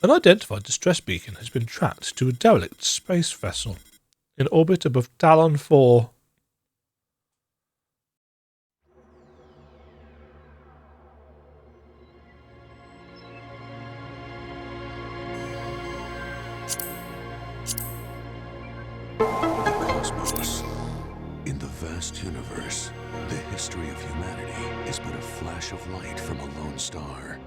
An unidentified distress beacon has been tracked to a derelict space vessel in orbit above Talon IV. Cosmos. In the vast universe, the history of humanity is but a flash of light from a lone star.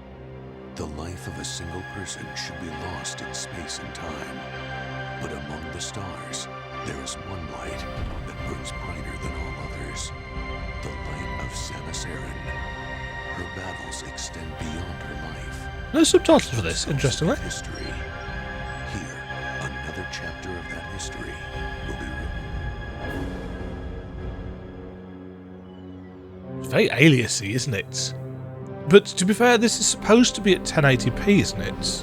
The life of a single person should be lost in space and time. But among the stars, there is one light that burns brighter than all others. The light of Samus Aran. Her battles extend beyond her life. No subtitles for this, interestingly. History. Here, another chapter of that history will be written. It's very aliasy, isn't it? But to be fair, this is supposed to be at 1080p, isn't it?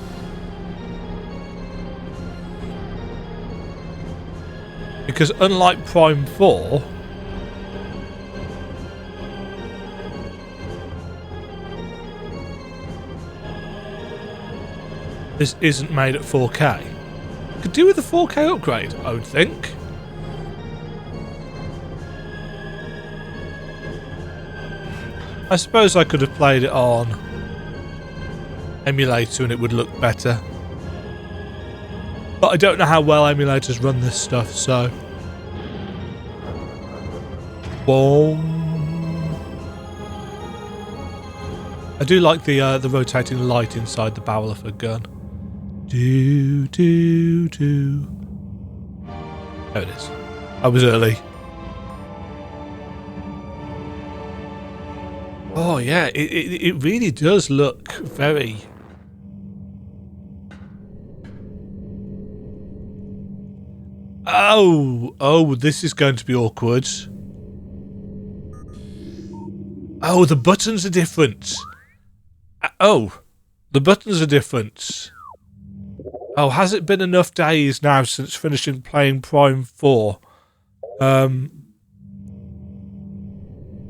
Because unlike Prime 4, this isn't made at 4K. Could do with a 4K upgrade, I would think. I suppose I could have played it on emulator and it would look better. But I don't know how well emulators run this stuff, so... Boom. I do like the rotating light inside the barrel of a gun. Do, do, do. There it is. I was early. Oh yeah, it really does look very... Oh, this is going to be awkward. Oh, the buttons are different. Oh, the buttons are different. Oh, has it been enough days now since finishing playing Prime 4?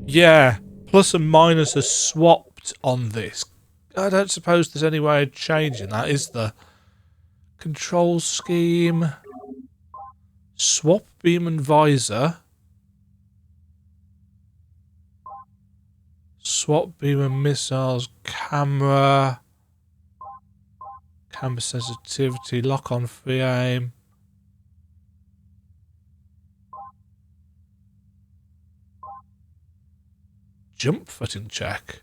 Yeah. Plus and minus are swapped on this. I don't suppose there's any way of changing that, is there? Control scheme. Swap beam and visor. Swap beam and missiles. Camera. Camera sensitivity. Lock on free aim. Jump footing check.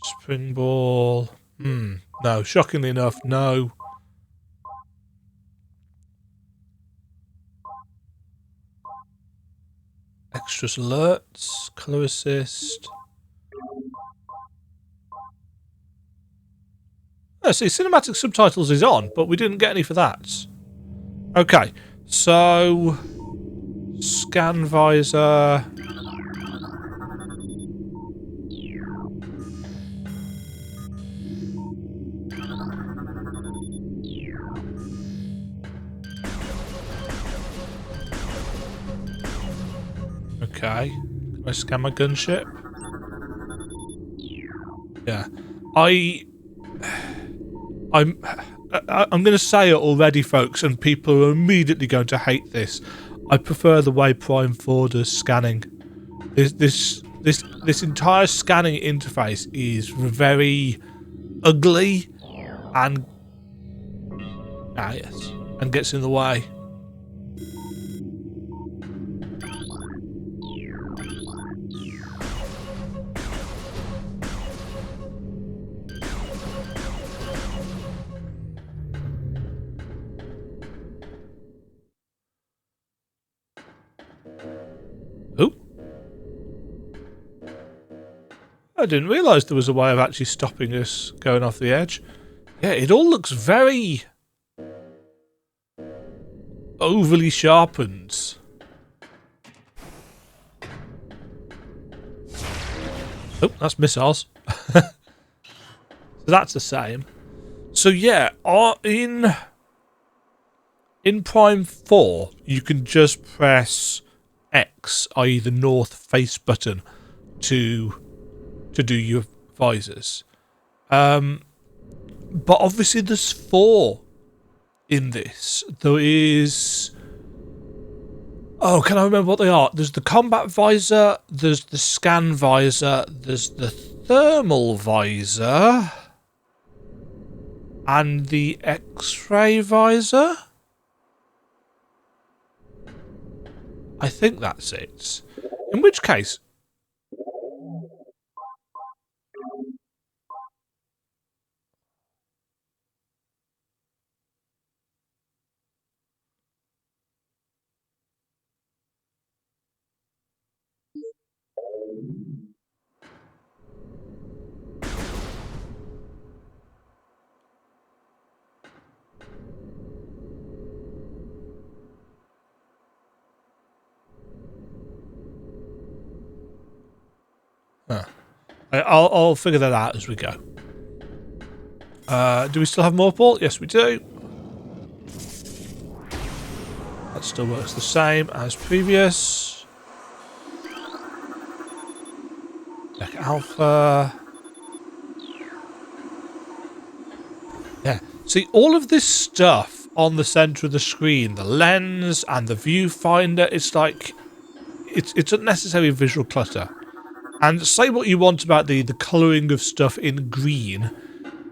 Spring ball. No, shockingly enough, no. Extras alerts. Color assist. Oh, see, cinematic subtitles is on, but we didn't get any for that. Okay, so... Scan visor. Okay. Can I scan my gunship? Yeah. I'm going to say it already, folks, and people are immediately going to hate this. I prefer the way Prime 4 does scanning. This entire scanning interface is very ugly and yes, and gets in the way. I didn't realise there was a way of actually stopping us going off the edge. Yeah, it all looks very overly sharpened. Oh, that's missiles. So that's the same. So yeah, in Prime 4, you can just press X, i.e. the north face button, to do your visors. But obviously there's 4 in this. There is... Oh, can I remember what they are? There's the combat visor, there's the scan visor, there's the thermal visor, and the X-ray visor? I think that's it. In which case... I'll figure that out as we go. Do we still have more ball? Yes, we do. That still works the same as previous. Mecha Alpha. Yeah. See, all of this stuff on the centre of the screen, the lens and the viewfinder, it's like... It's unnecessary visual clutter. And say what you want about the colouring of stuff in green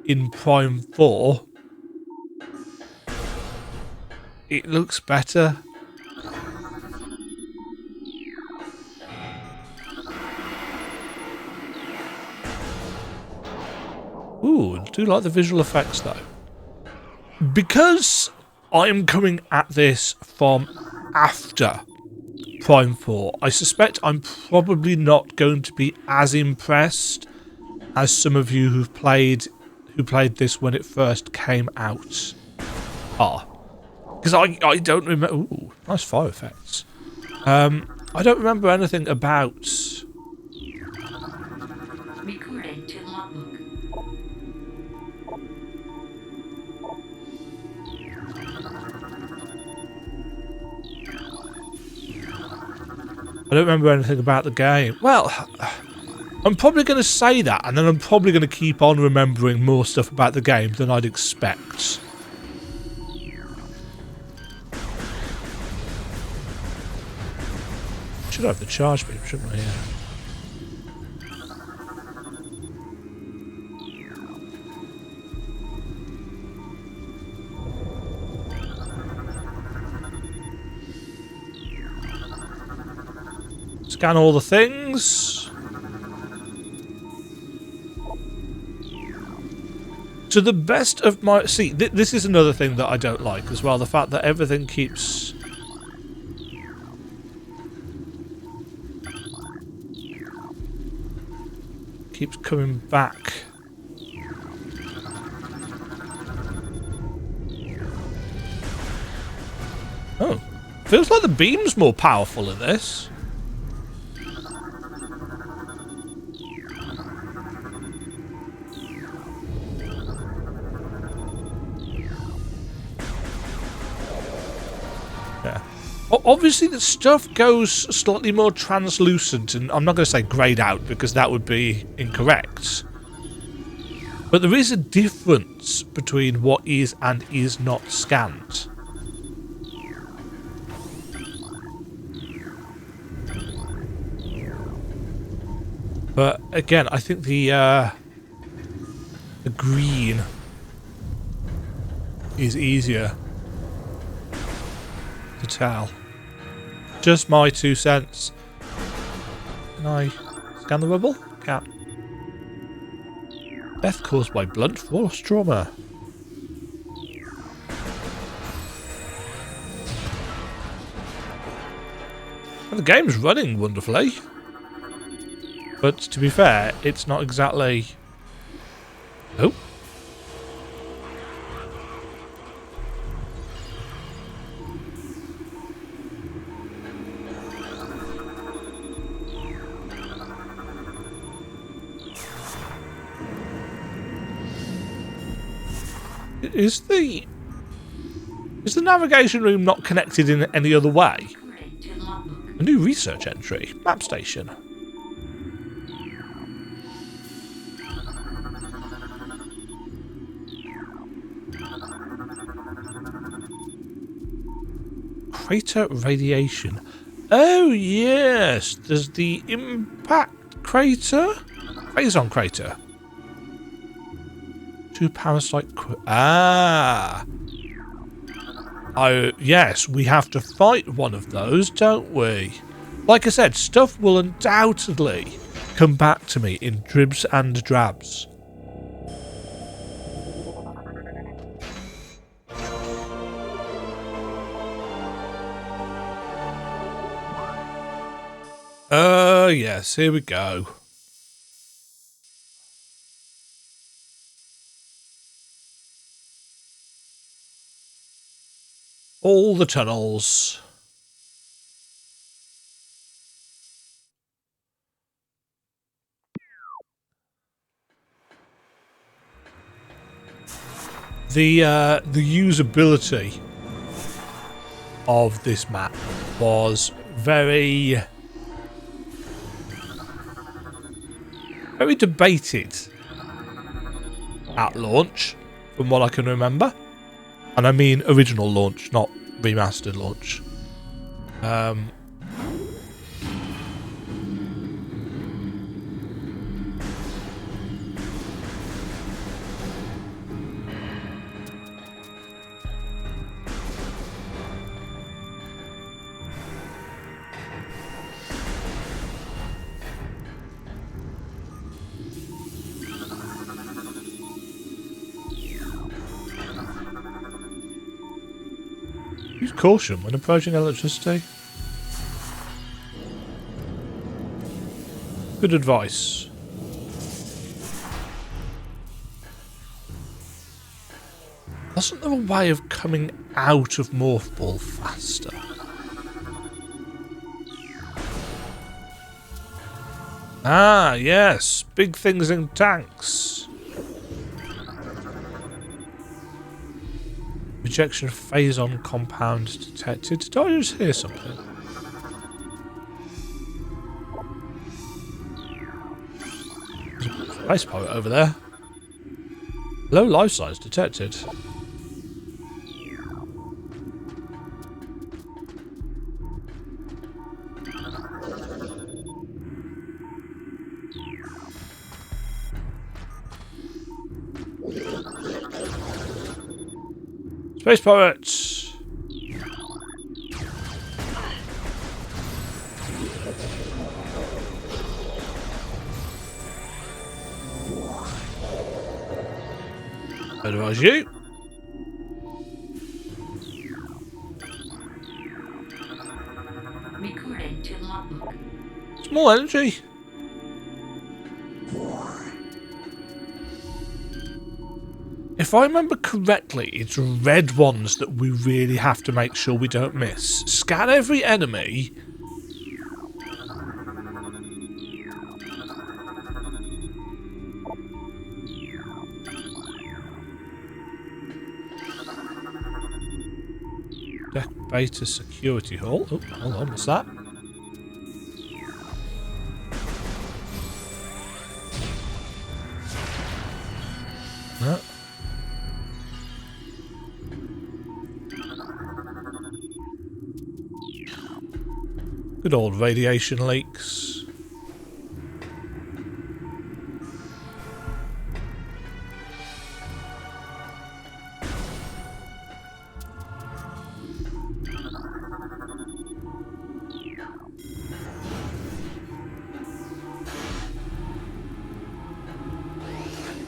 in Prime 4. It looks better. Ooh, I do like the visual effects though. Because I'm coming at this from after Prime 4, I suspect I'm probably not going to be as impressed as some of you who played this when it first came out are. Because I don't remember... Ooh, nice fire effects. I don't remember anything about... Recording to logbook. I don't remember anything about the game. Well, I'm probably going to say that, and then I'm probably going to keep on remembering more stuff about the game than I'd expect. Should have the charge beam, shouldn't I? Yeah. Scan all the things. To the best of my... See, this is another thing that I don't like as well. The fact that everything keeps coming back. Oh. Feels like the beam's more powerful in this. Obviously, the stuff goes slightly more translucent, and I'm not going to say greyed out because that would be incorrect. But there is a difference between what is and is not scanned. But again, I think the green is easier to tell. Just my 2 cents. Can I scan the rubble? Can't. Death caused by blunt force trauma. Well, the game's running wonderfully. But to be fair, it's not exactly... Oh. Is the navigation room not connected in any other way? Recording to logbook. A new research entry. Map station. Crater radiation. Oh yes, there's the impact crater, Phazon crater. 2 parasite. Oh yes, we have to fight one of those, don't we? Like I said, stuff will undoubtedly come back to me in dribs and drabs. Yes, here we go. All the tunnels. The usability of this map was very debated at launch, from what I can remember. And I mean original launch, not remastered launch. Use caution when approaching electricity. Good advice. Wasn't there a way of coming out of Morph Ball faster? Ah, yes. Big things in tanks. Rejection of Phazon compound detected. Did I just hear something? There's a space pirate over there. Low life size detected. Space pirates! Otherwise you. Recording to logbook. Small energy. If I remember correctly, it's red ones that we really have to make sure we don't miss. Scan every enemy. Deck beta security hall. Oh, hold on, what's that? No. Good old radiation leaks.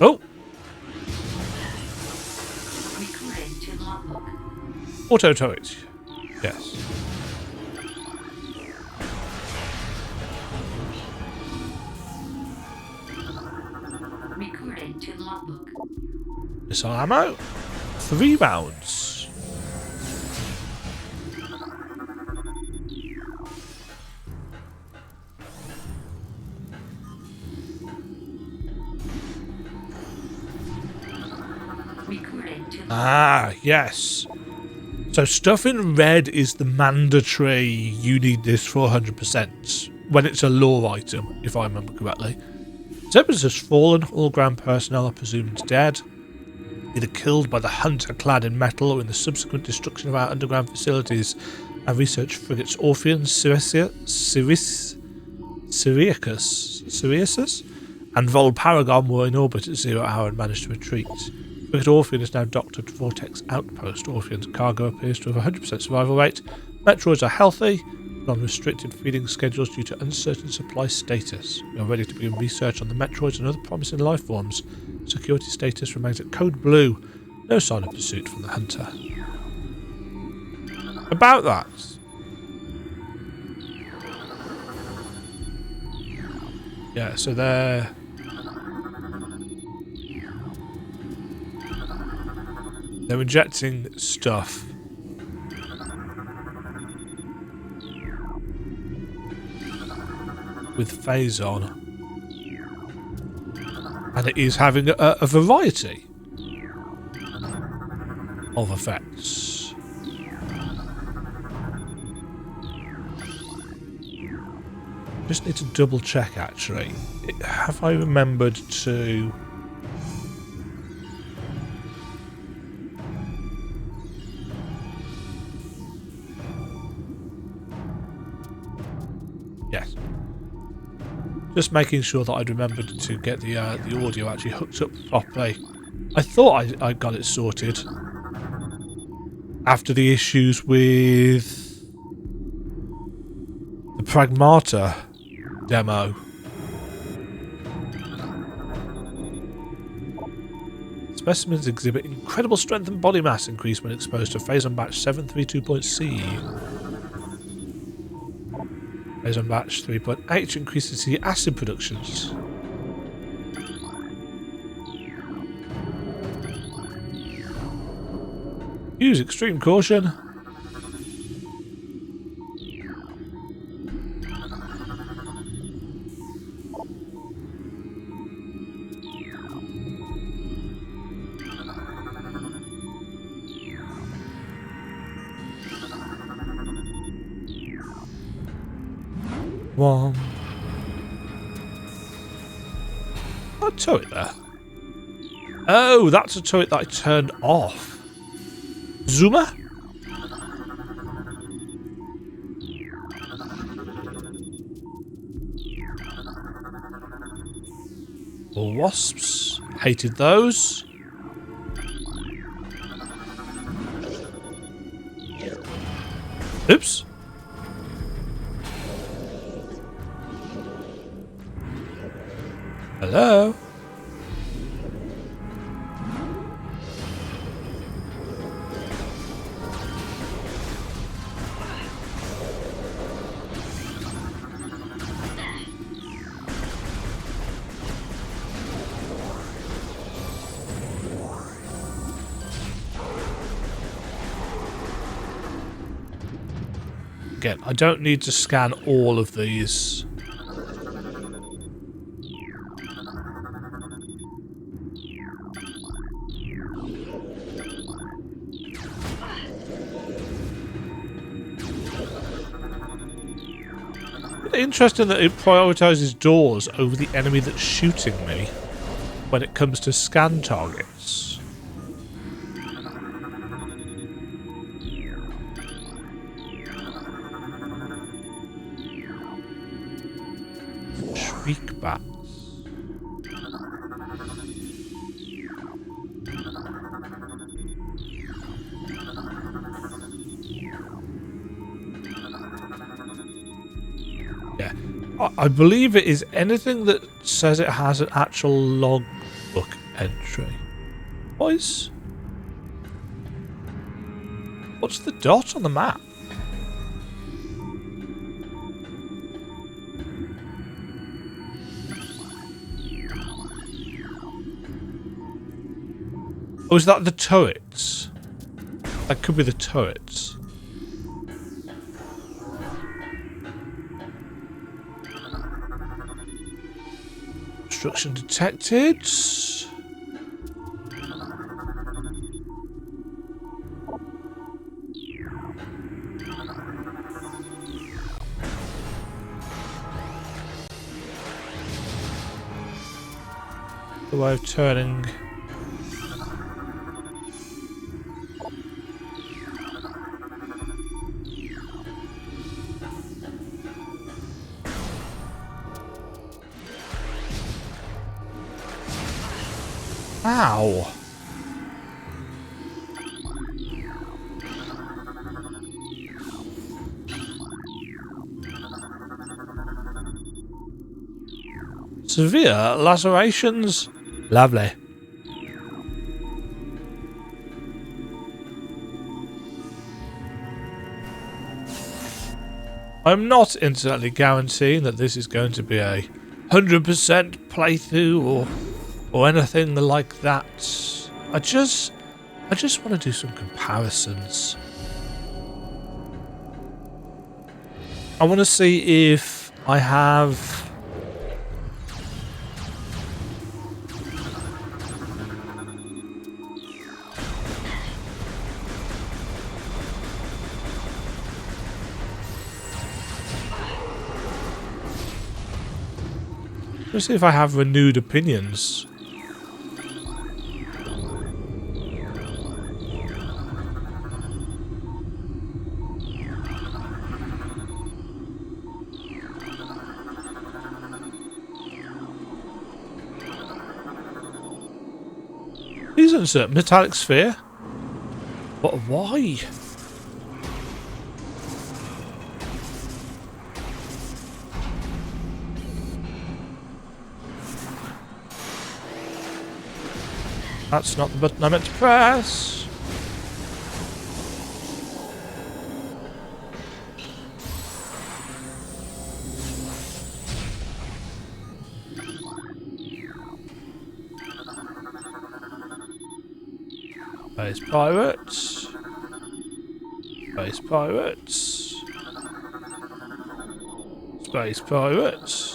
Oh! Recording to logbook. Auto turret. Yes. Recording to logbook. Missile ammo. 3 rounds. Recording to Ah, yes. So stuff in red is the mandatory, you need this for 100%, when it's a lore item, if I remember correctly. Zebras has fallen, all ground personnel are presumed dead, either killed by the hunter clad in metal or in the subsequent destruction of our underground facilities. Our research frigates Orpheon, Sirius, and Vol Paragon were in orbit at 0 hour and managed to retreat. Frigate Orpheon is now docked at Vortex Outpost. Orpheon's cargo appears to have a 100% survival rate. Metroids are healthy, non-restricted feeding schedules due to uncertain supply status. We are ready to begin research on the Metroids and other promising life forms. Security status remains at Code Blue. No sign of pursuit from the hunter. About that. Yeah, so they're injecting stuff. With phase on. And it is having a variety of effects. Just need to double check actually. Have I remembered to... Yes. Just making sure that I'd remembered to get the audio actually hooked up properly. I thought I got it sorted after the issues with the Pragmata demo. Specimens exhibit incredible strength and body mass increase when exposed to phase on batch 732.C. Phase on batch 3.H increases the acid productions. Use extreme caution. One. A turret there. Oh, that's a turret that I turned off. Zuma? Or wasps. Hated those. Oops. Hello? Again, I don't need to scan all of these. Interesting that it prioritizes doors over the enemy that's shooting me when it comes to scan targets. Shriek bats. Yeah, I believe it is anything that says it has an actual logbook entry. What's the dot on the map? Oh, is that the turrets? That could be the turrets. Obstruction detected. The way of turning. Ow. Severe lacerations? Lovely. I'm not instantly guaranteeing that this is going to be a 100% playthrough or anything like that. I just want to do some comparisons. I want to see if I have let's see if I have renewed opinions. Isn't it? Metallic sphere? What? Why? That's not the button I meant to press. Space pirates. Space pirates. Space pirates.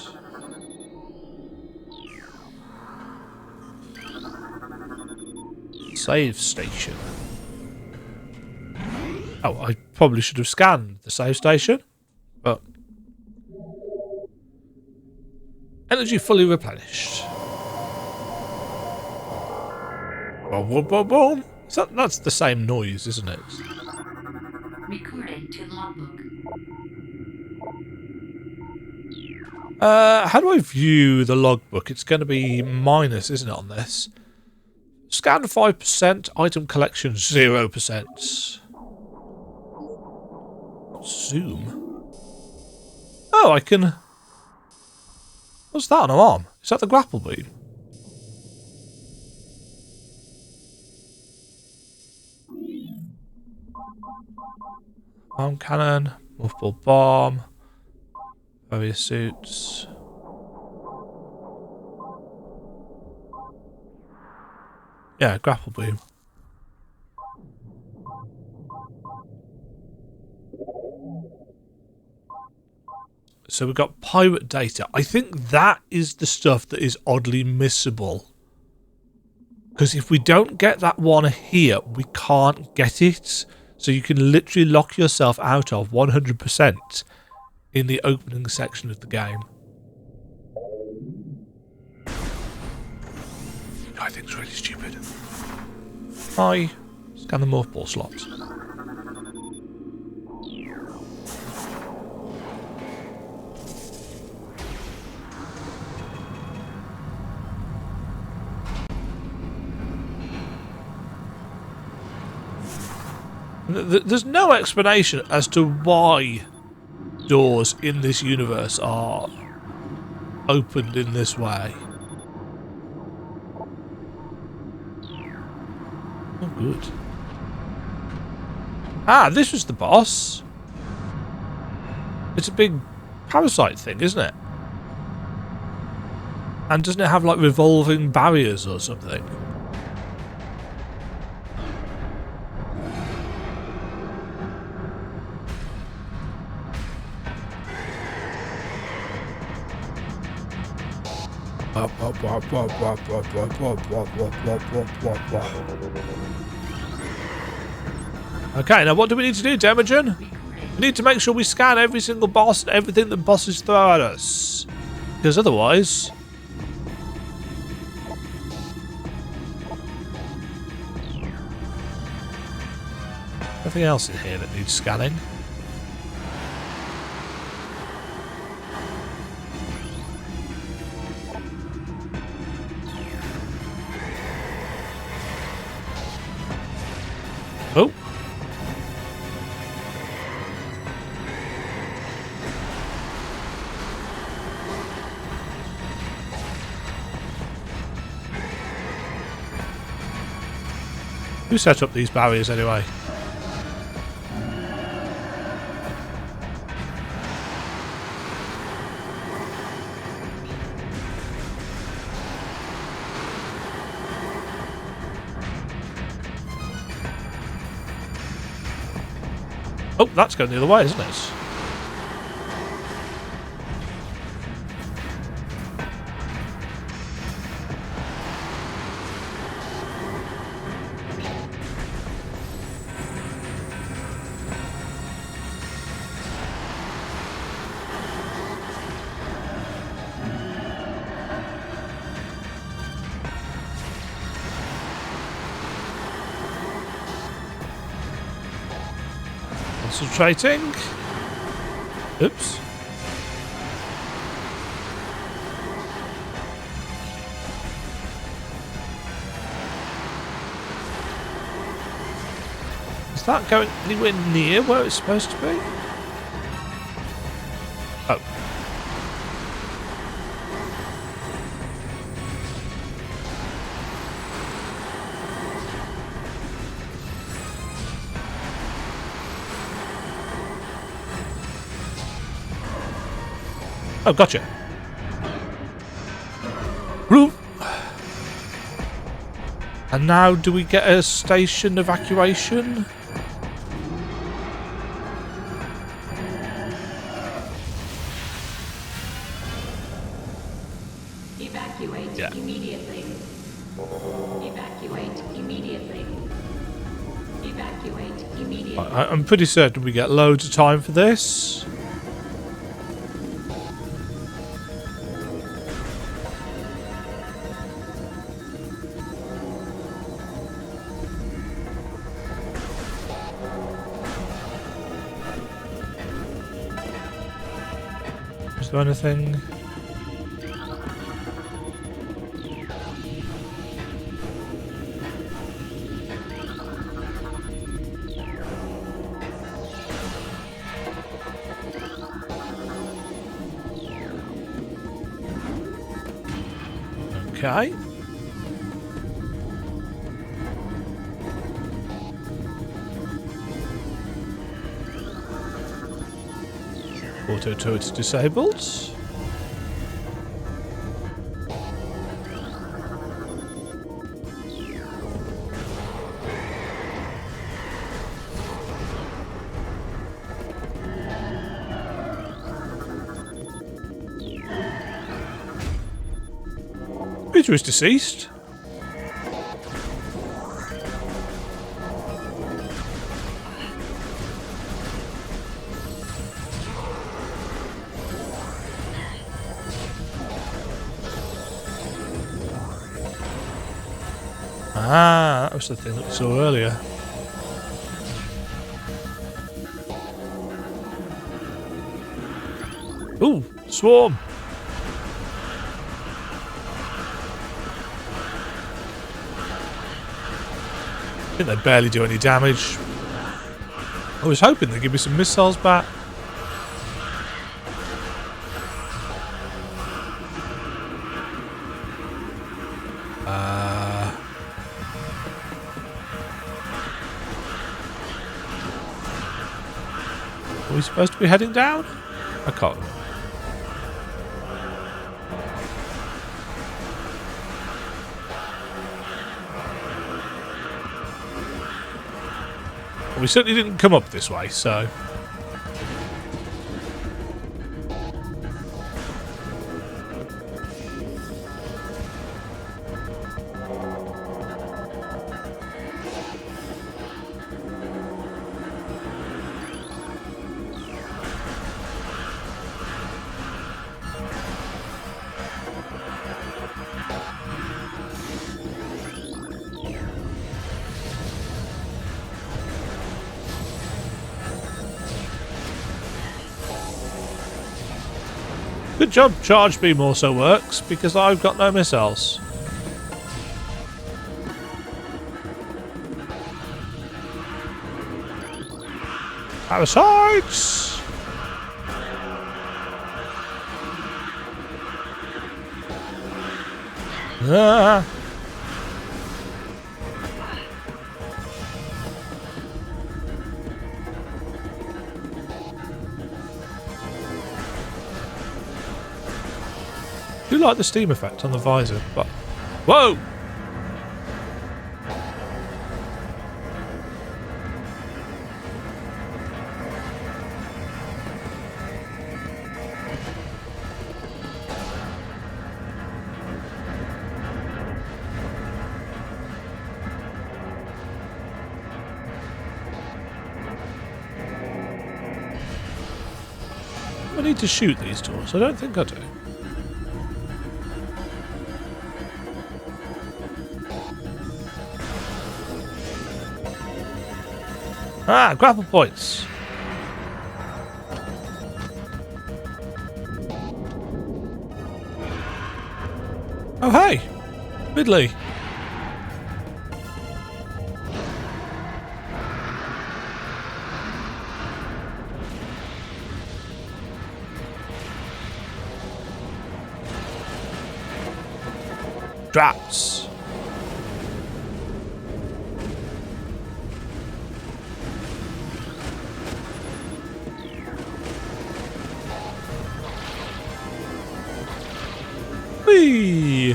Save station. Oh, I probably should have scanned the save station, but energy fully replenished. Boom, boom, boom, boom. That's the same noise, isn't it? Recording to logbook. How do I view the logbook? It's going to be minus, isn't it, on this? Scan 5%, item collection 0%. Zoom. Oh, I can... What's that on an arm? Is that the grapple beam? Arm cannon, multiple bomb, various suits. Yeah, grapple beam. So we've got pirate data. I think that is the stuff that is oddly missable. Because if we don't get that one here, we can't get it. So you can literally lock yourself out of 100% in the opening section of the game. I think it's really stupid. I scan the morph ball slots. There's no explanation as to why doors in this universe are opened in this way. Oh, good. Ah, this was the boss. It's a big parasite thing, isn't it? And doesn't it have like revolving barriers or something? Okay, now what do we need to do, Demajen? We need to make sure we scan every single boss and everything that bosses throw at us. Because otherwise... Nothing else in here that needs scanning. Oh. Who set up these barriers anyway? Oh, that's going the other way, isn't it? Concentrating. Oops. Is that going anywhere near where it's supposed to be? Oh. Oh, gotcha. Room. And now do we get a station evacuation? Evacuate immediately. Evacuate immediately. Evacuate immediately. I'm pretty certain we get loads of time for this. Is there anything? Okay. Auto turret's disabled. Peter is deceased. Ah, that was the thing that we saw earlier. Ooh, swarm! I think they barely do any damage. I was hoping they'd give me some missiles back. Are we supposed to be heading down? I can't remember. We certainly didn't come up this way, so... Good job, charge beam also works because I've got no missiles. Parasites! Ah. I do like the steam effect on the visor, but whoa! I need to shoot these doors. I don't think I do. Ah, grapple points. Oh, hey. Ridley. Traps. Whee!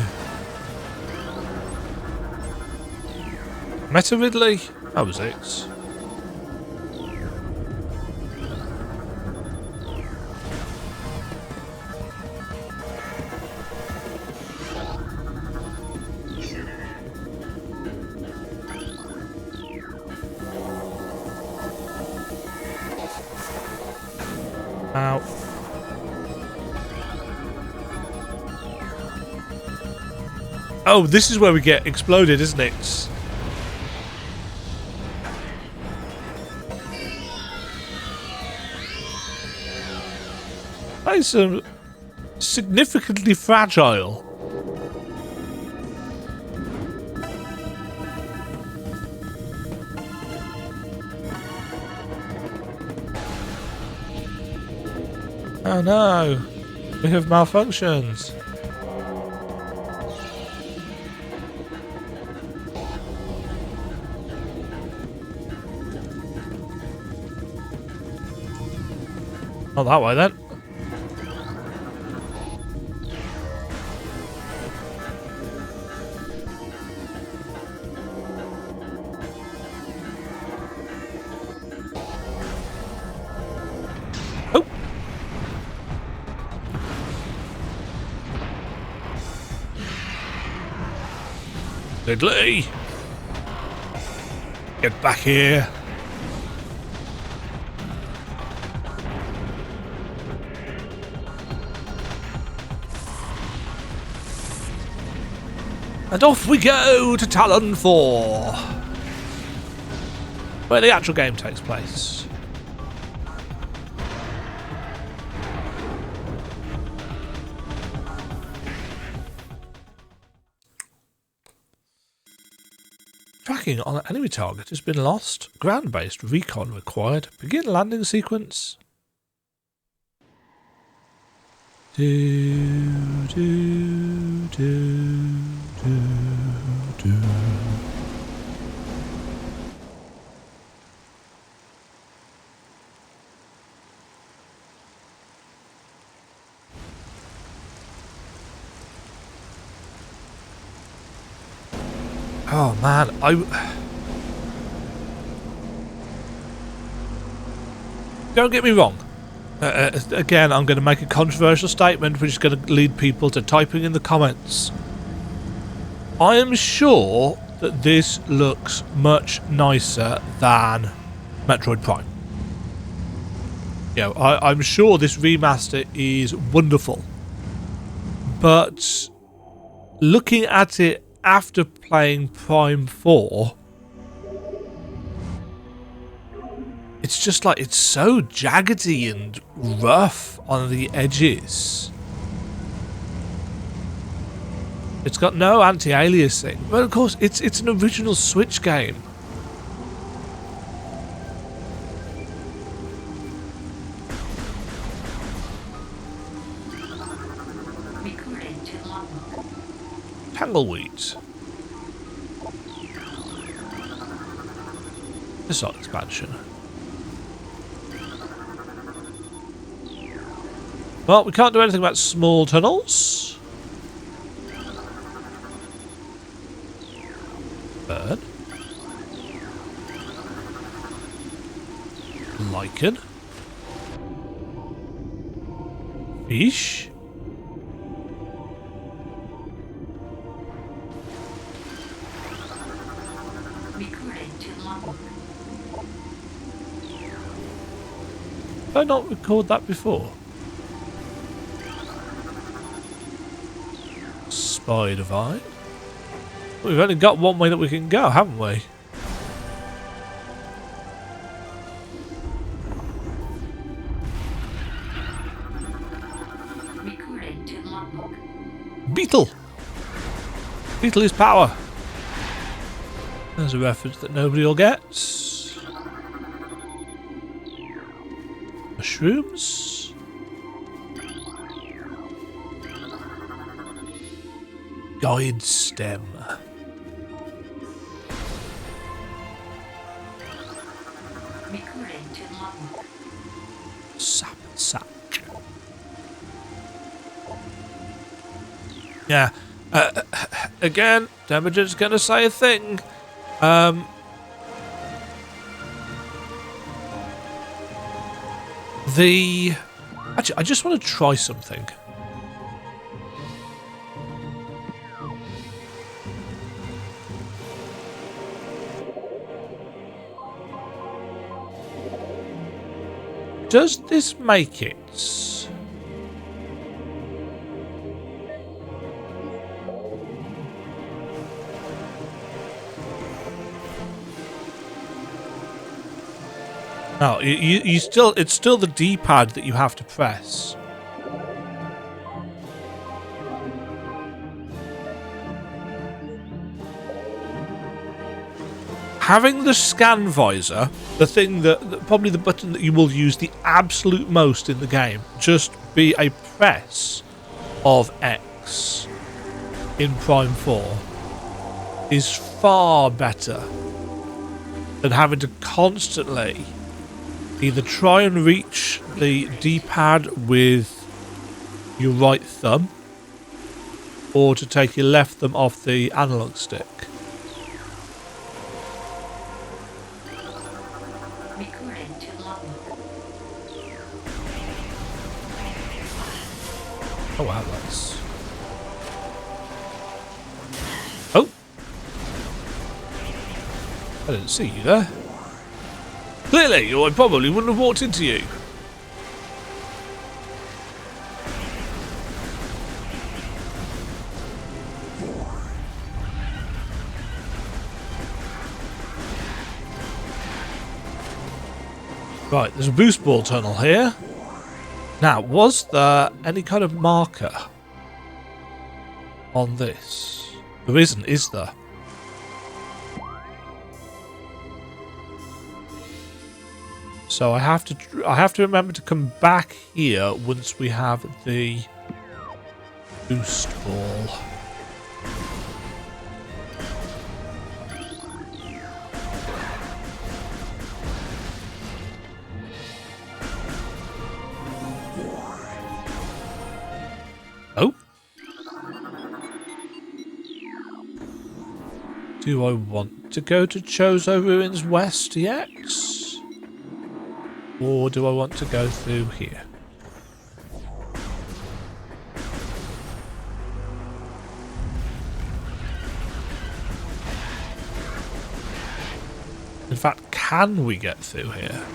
Meta Ridley? That was it. Ow. Oh, this is where we get exploded, isn't it? That is significantly fragile. Oh no, we have malfunctions. Not that way then. Oh. Ridley! Get back here! And off we go to Talon IV, where the actual game takes place. Tracking on an enemy target has been lost. Ground-based recon required. Begin landing sequence. Do, do, do, do, do. Oh man, don't get me wrong. Again, I'm going to make a controversial statement which is going to lead people to typing in the comments. I am sure that this looks much nicer than Metroid Prime. You know, I'm sure this remaster is wonderful. But looking at it after playing Prime 4, it's just like, it's so jaggedy and rough on the edges. It's got no anti-aliasing. But of course, it's an original Switch game. Recording to logbook. Tangleweed. This not expansion. Well, we can't do anything about small tunnels. Bird. Lichen. Fish. Recording to logbook. Did I not record that before? Spider vine. We've only got one way that we can go, haven't we? Recording to logbook. Beetle! Beetle is power. There's a reference that nobody will get. Mushrooms. Guide stem. Recording to logbook. Sap and sack. Yeah. Again, Demajen's gonna say a thing. Actually, I just want to try something. Does this make it? No, you still, it's still the D-pad that you have to press. Having the scan visor, the thing that probably the button that you will use the absolute most in the game, just be a press of X in Prime 4 is far better than having to constantly either try and reach the D-pad with your right thumb or to take your left thumb off the analog stick. Recording to logbook. Oh wow, that's... Oh! I didn't see you there. Clearly, or I probably wouldn't have walked into you. Right, there's a boost ball tunnel here. Now, was there any kind of marker on this? There isn't, is there? So I have to remember to come back here once we have the boost ball. Oh. Do I want to go to Chozo Ruins West yet? Or do I want to go through here? In fact, can we get through here?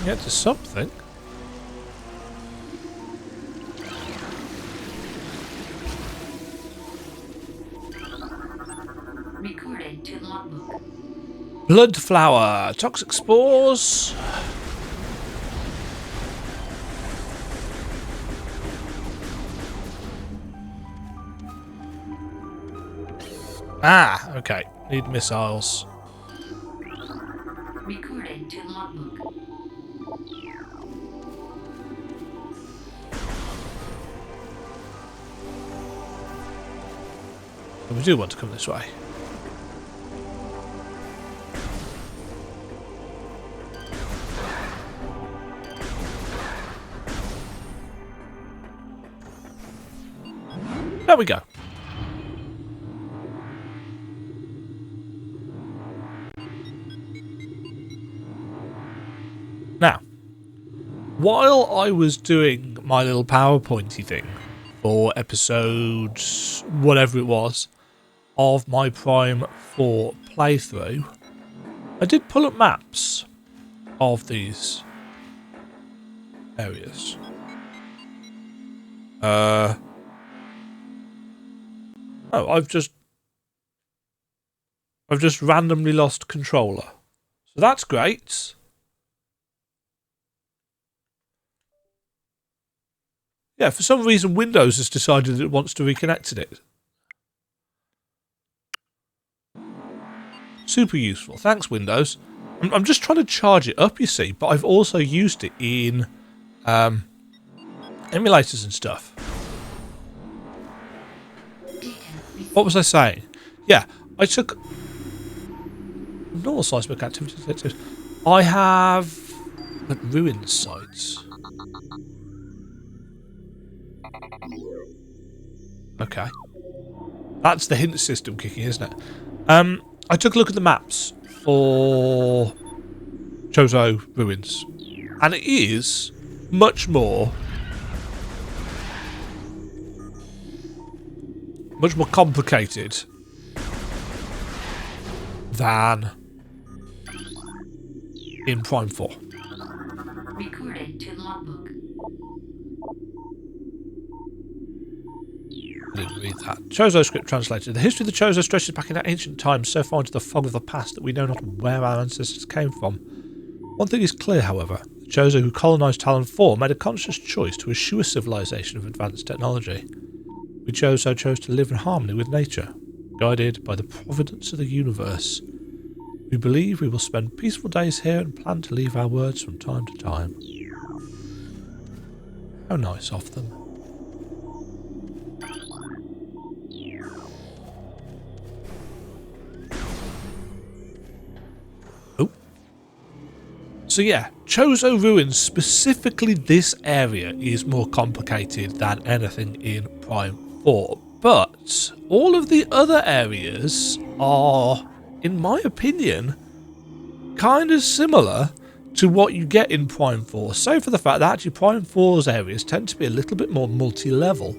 Get to something. Blood flower, toxic spores. Ah, okay. Need missiles. Recording to logbook. We do want to come this way. There we go. Now, while I was doing my little PowerPointy thing for episode whatever it was of my Prime 4 playthrough, I did pull up maps of these areas. Oh, I've just randomly lost controller. So that's great. Yeah, for some reason Windows has decided it wants to reconnect it. Super useful. Thanks, Windows. I'm just trying to charge it up, you see, but I've also used it in emulators and stuff. What was I saying? Yeah, I took normal seismic activity. I have ruin sites. Okay. That's the hint system kicking, isn't it? I took a look at the maps for Chozo Ruins, and it is much more complicated than in Prime 4. Recording to logbook. I didn't read that. Chozo script translated. The history of the Chozo stretches back into ancient times, so far into the fog of the past that we know not where our ancestors came from. One thing is clear, however. The Chozo who colonised Talon IV made a conscious choice to eschew a civilization of advanced technology. We Chozo chose to live in harmony with nature, guided by the providence of the universe. We believe we will spend peaceful days here and plan to leave our words from time to time. How nice of them. So yeah, Chozo Ruins, specifically this area, is more complicated than anything in Prime 4. But all of the other areas are, in my opinion, kind of similar to what you get in Prime 4. Save for the fact that actually Prime 4's areas tend to be a little bit more multi-level.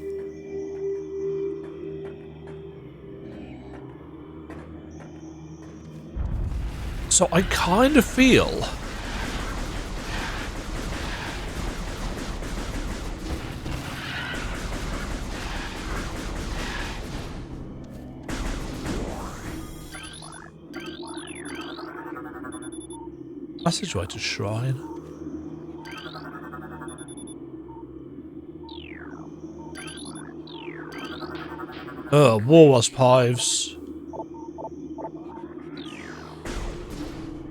So I kind of feel passageway to shrine. Oh, war wasp hives.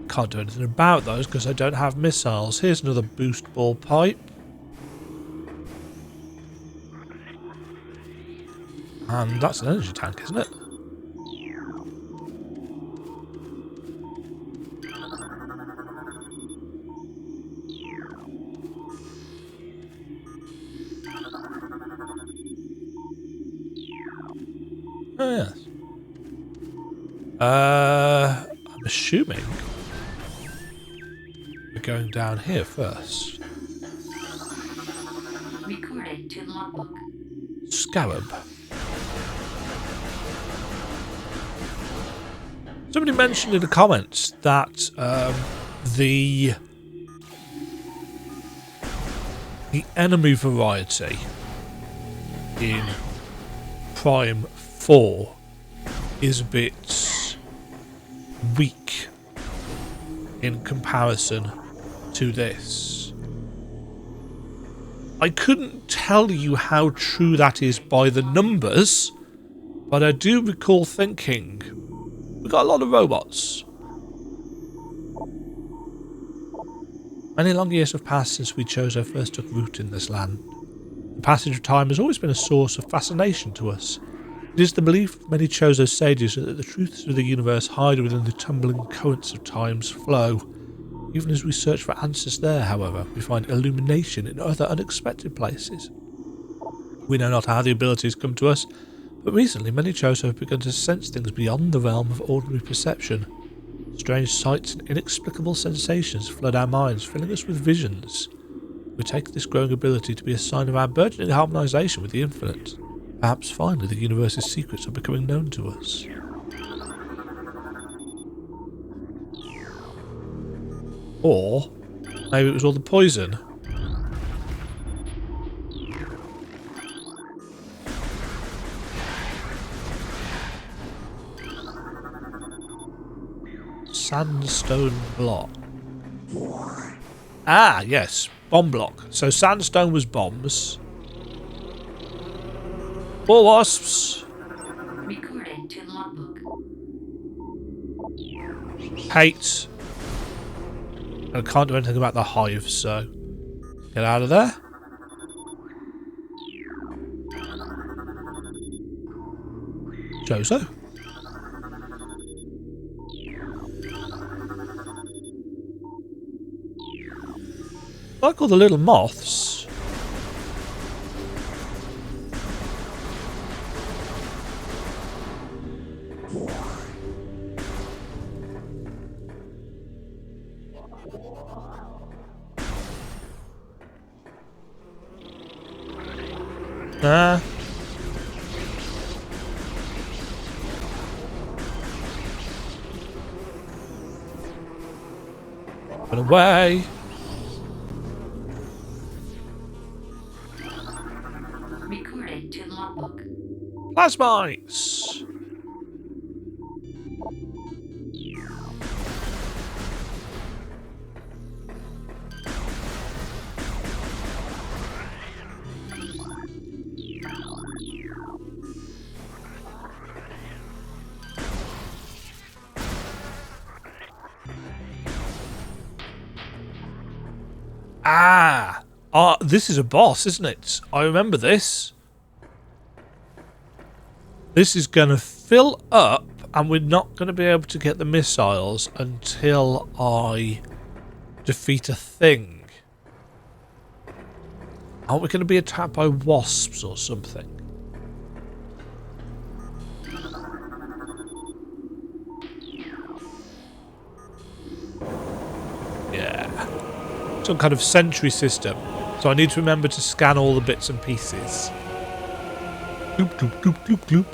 Can't do anything about those because I don't have missiles. Here's another boost ball pipe. And that's an energy tank, isn't it? Oh, yes. I'm assuming we're going down here first. Recording to logbook. Scarab. Somebody mentioned in the comments that the enemy variety in Prime 4 is a bit weak in comparison to this. I couldn't tell you how true that is by the numbers, but I do recall thinking, we got a lot of robots. Many long years have passed since we Chozo first took root in this land. The passage of time has always been a source of fascination to us. It is the belief of many Chozo sages that the truths of the universe hide within the tumbling currents of time's flow. Even as we search for answers there, however, we find illumination in other unexpected places. We know not how the abilities come to us, but recently many Chozo have begun to sense things beyond the realm of ordinary perception. Strange sights and inexplicable sensations flood our minds, filling us with visions. We take this growing ability to be a sign of our burgeoning harmonisation with the infinite. Perhaps finally the universe's secrets are becoming known to us. Or maybe it was all the poison. Sandstone block. Ah, yes. Bomb block. So sandstone was bombs. Or wasps. Recorded to logbook. Hate. I can't do anything about the hive, so get out of there. Chozo. I like all the little moths. Nah. Run away. Recorded to logbook. Plasmites. This is a boss, isn't it? I remember this. This is going to fill up, and we're not going to be able to get the missiles until I defeat a thing. Aren't we going to be attacked by wasps or something? Yeah. Some kind of sentry system. So I need to remember to scan all the bits and pieces. Gloop, gloop, gloop, gloop, gloop.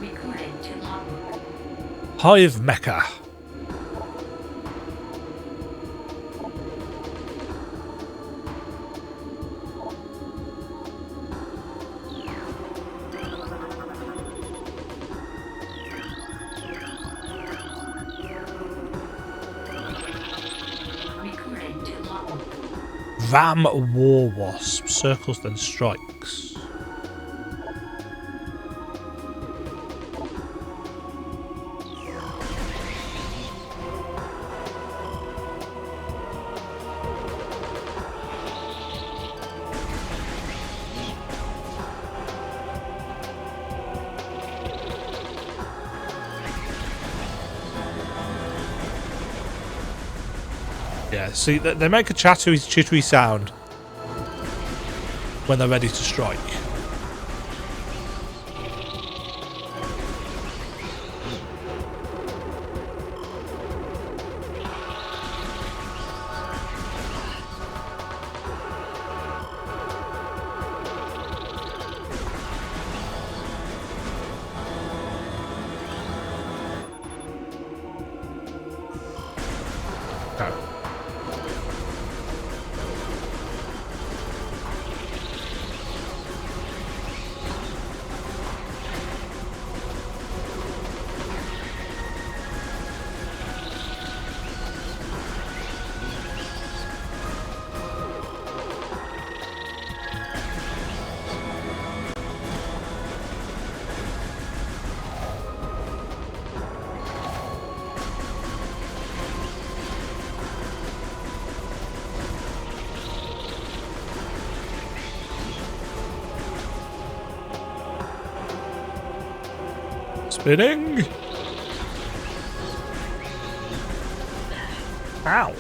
Recorded to logbook. Hive Mecha. Ram War Wasp. Circles then strikes. Yeah, see, they make a chattery, chittery sound when they're ready to strike. Spinning. Ow.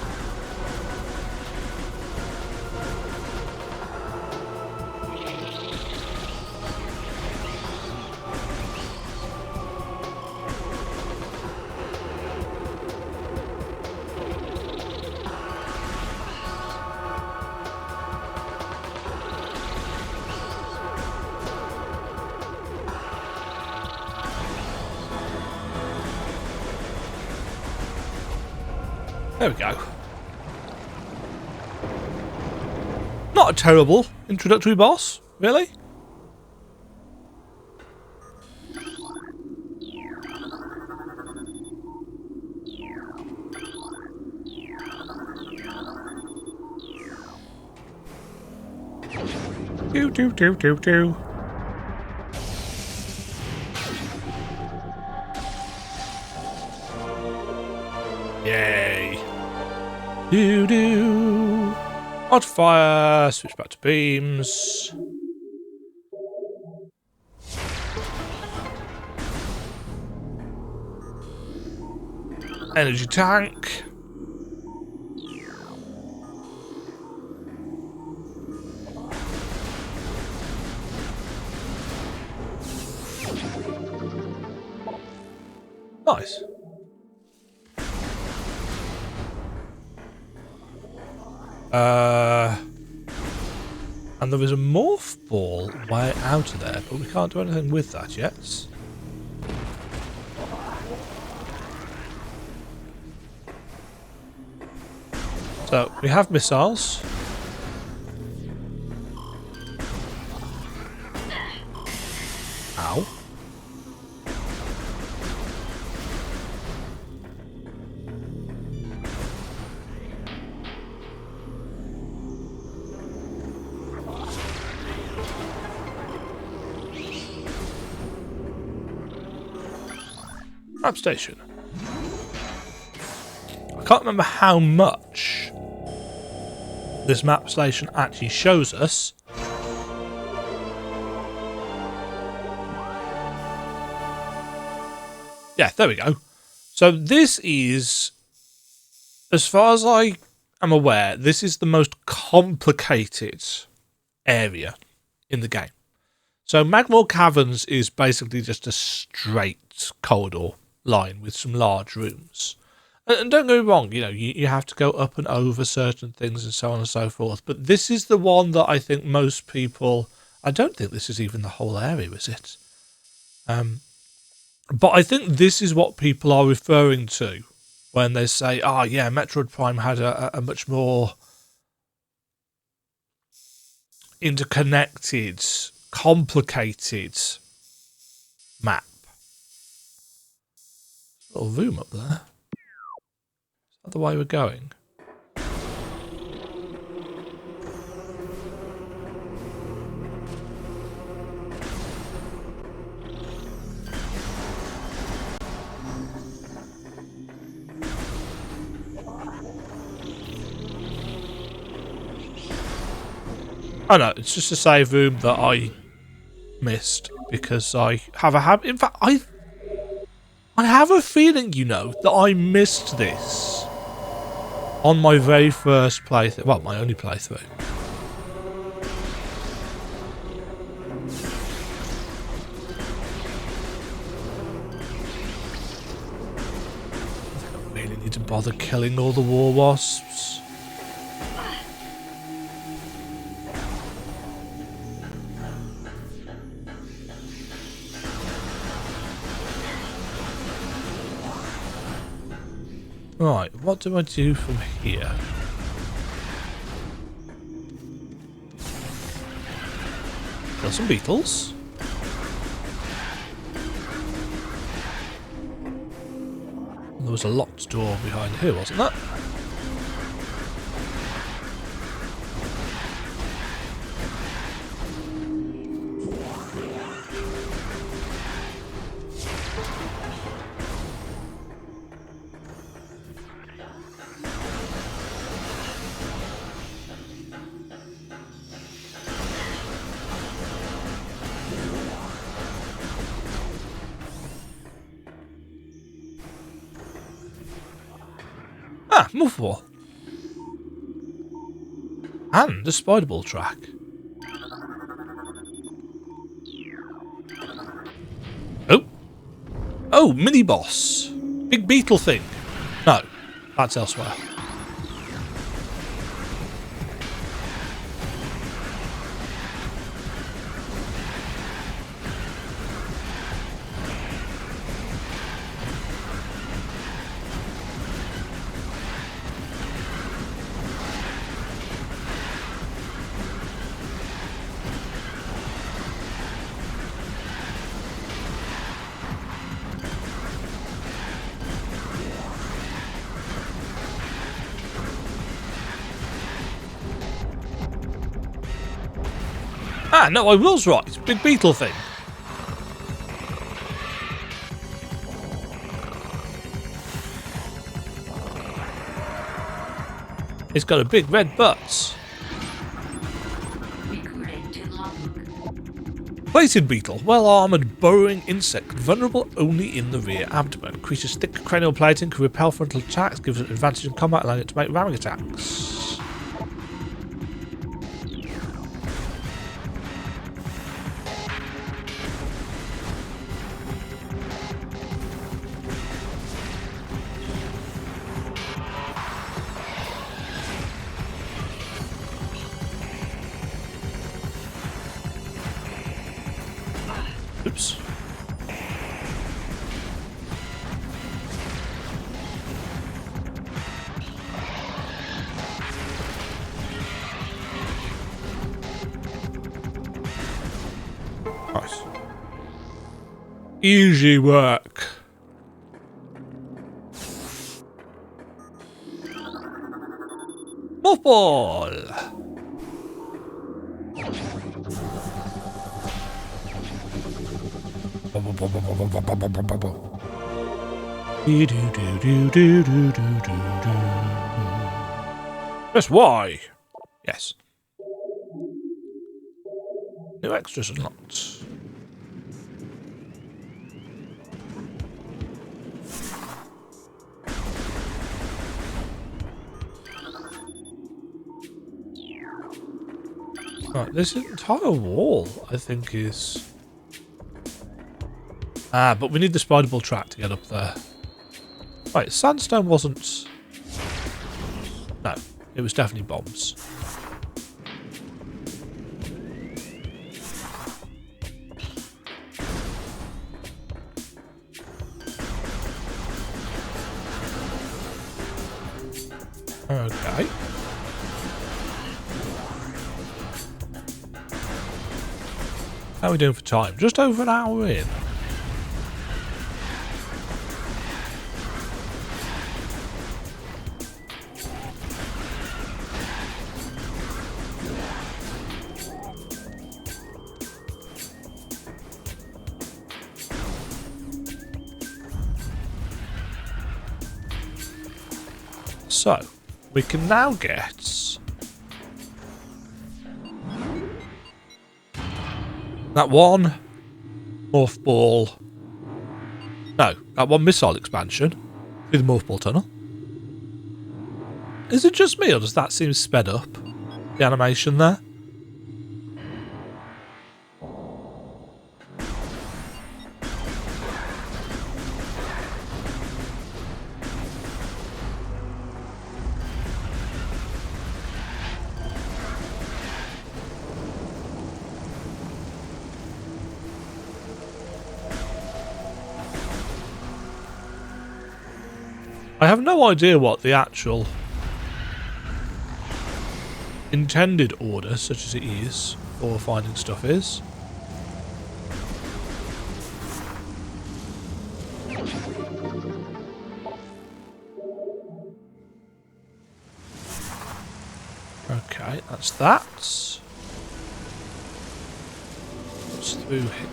There we go. Not a terrible introductory boss, really. Do. Yay. Do. Hot fire. Switch back to beams. Energy tank. Nice. And there is a morph ball way out of there, but we can't do anything with that yet. So we have missiles. Ow. Map station. I can't remember how much this map station actually shows us. Yeah, there we go. So this is, as far as I am aware, this is the most complicated area in the game. So Magmore Caverns is basically just a straight corridor line with some large rooms. And don't get me wrong, you know, you have to go up and over certain things and so on and so forth. But this is the one that I think most people... I don't think this is even the whole area, is it? But I think this is what people are referring to when they say, oh yeah, Metroid Prime had a much more interconnected, complicated map. Little room up there. Is that the way we're going? Oh no, it's just a save room that I missed because I have a habit. In fact, I have a feeling, you know, that I missed this on my very first playthrough. Well, my only playthrough. I don't really need to bother killing all the war wasps. Right, what do I do from here? Kill some beetles. There was a locked door behind here, wasn't there? Ah, Morph. And a spider ball track. Oh. Oh, mini boss. Big beetle thing. No, that's elsewhere. Ah, no, I was right. Big beetle thing. It's got a big red butt. Recording to logbook. Plated beetle, well-armoured, burrowing insect, vulnerable only in the rear abdomen. Creature's thick cranial plating can repel frontal attacks, gives it an advantage in combat, allowing it to make ramming attacks. Oops. Nice. Easy work. Morph ball. Press Y. Yes. New extras unlocked. Right, this entire wall, I think, is... Ah, but we need the spider ball track to get up there. Right, sandstone wasn't... No, it was definitely bombs. Okay. How are we doing for time? Just over an hour in. So, we can now get that one morph ball. No, that one missile expansion through the morph ball tunnel. Is it just me, or does that seem sped up? The animation there? I have no idea what the actual intended order, such as it is, for finding stuff is. Okay, that's that. What's through here?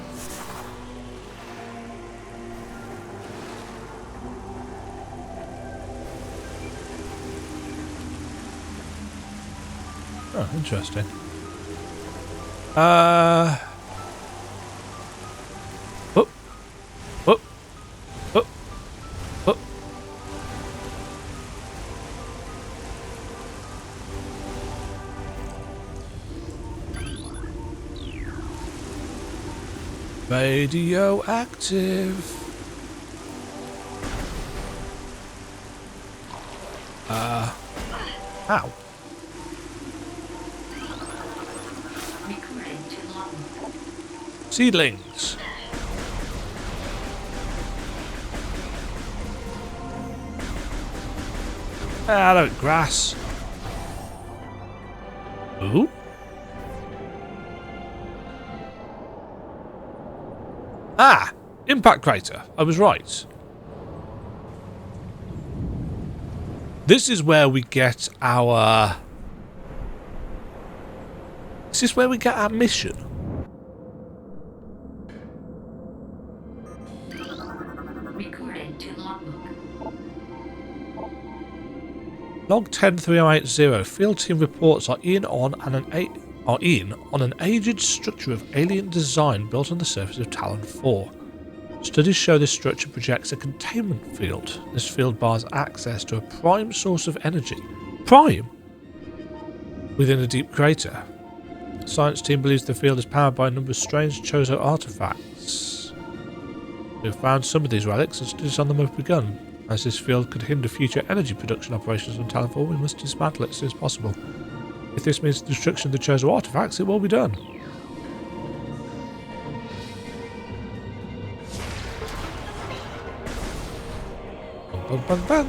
Oh, interesting. Oh. Oh. Oh. Oh. Radioactive. Ow. Recruiting to logbook. Seedlings. Ah, look, grass. Ooh. Ah, impact crater. I was right. This is where we get our... Is this where we get our mission? Recruiting to logbook. Log 10380. Field team reports are in on an aged structure of alien design built on the surface of Talon IV. Studies show this structure projects a containment field. This field bars access to a prime source of energy. Prime? Within a deep crater. The science team believes the field is powered by a number of strange Chozo artifacts. We have found some of these relics and studies on them have begun. As this field could hinder future energy production operations on Talon IV, we must dismantle it as soon as possible. If this means the destruction of the Chozo artifacts, it will be done. Bang, bang, bang.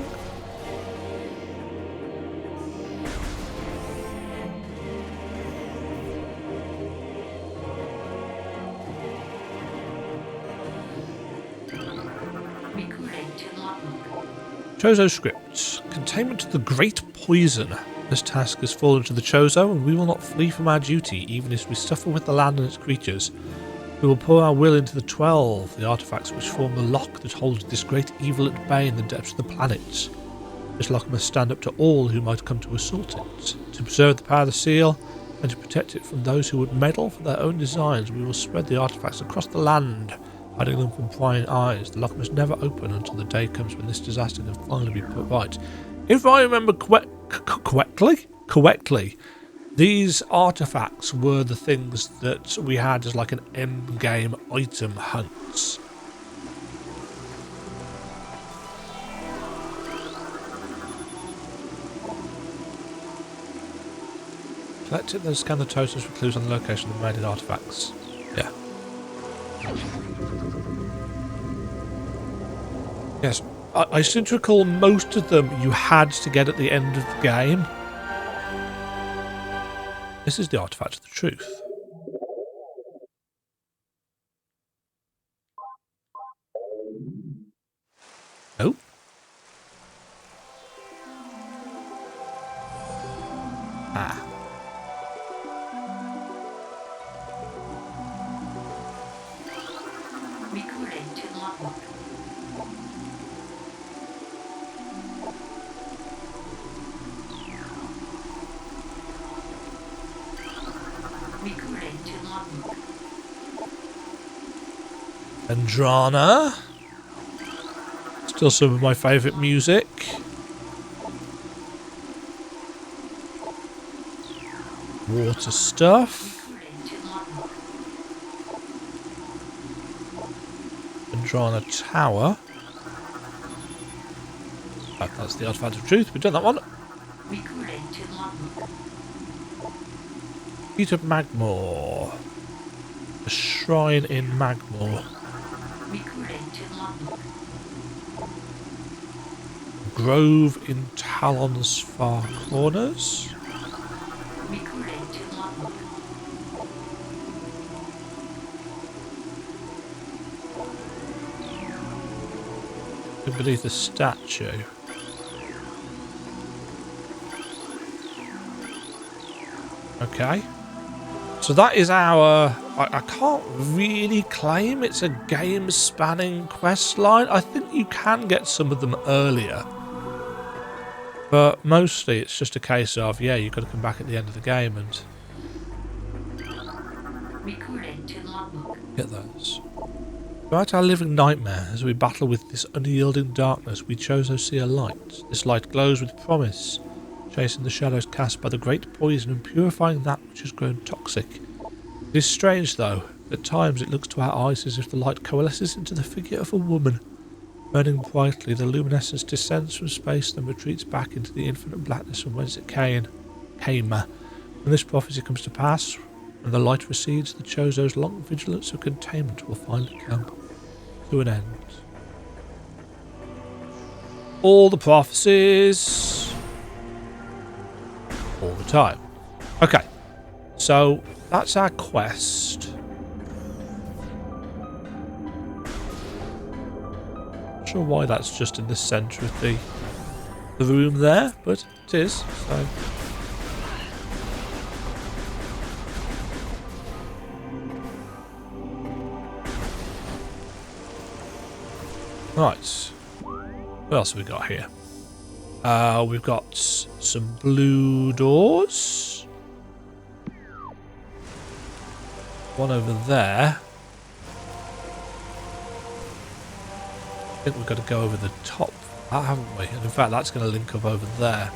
Recruiting to logbook. Chozo script. Containment of the Great Poison. This task has fallen to the Chozo, and we will not flee from our duty, even if we suffer with the land and its creatures. We will pour our will into the 12, the artifacts which form the lock that holds this great evil at bay in the depths of the planet. This lock must stand up to all who might come to assault it. To preserve the power of the seal, and to protect it from those who would meddle for their own designs, we will spread the artifacts across the land, hiding them from prying eyes. The lock must never open until the day comes when this disaster can finally be put right. If I remember correctly, these artifacts were the things that we had as like an end game item hunts. Collect it, then scan the totals for clues on the location of the raided artifacts. Yeah. Yes, I seem to recall most of them you had to get at the end of the game. This is the artifact of the truth. Oh. Ah. Recruiting to logbook. Recruiting to logbook. Andrana. Still some of my favourite music. Water stuff. Recruiting to logbook. Andrana Tower. Oh, that's the artifact of truth. We've done that one. Recruiting to logbook. Feet of Magmore. A shrine in Magmore. Recruiting to logbook. Grove in Talon's far corners. Recruiting to logbook. Beneath the statue. Okay. So that is our... I can't really claim it's a game-spanning quest line. I think you can get some of them earlier. But mostly it's just a case of, yeah, you've got to come back at the end of the game and Recruiting to logbook. get those. Throughout our living nightmare, as we battle with this unyielding darkness, we Chozo see a light. This light glows with promise, chasing the shadows cast by the great poison and purifying that which has grown toxic. It is strange, though. At times it looks to our eyes as if the light coalesces into the figure of a woman. Burning brightly, the luminescence descends from space, then retreats back into the infinite blackness from whence it came. When this prophecy comes to pass, when the light recedes, the Chozo's long vigilance of containment will finally come to an end. All the prophecies. All the time. Okay. So, that's our quest. Not sure why that's just in the centre of the room there, but it is. So. Right. What else have we got here? We've got some blue doors. One over there. I think we've got to go over the top, haven't we? And in fact, that's going to link up over there.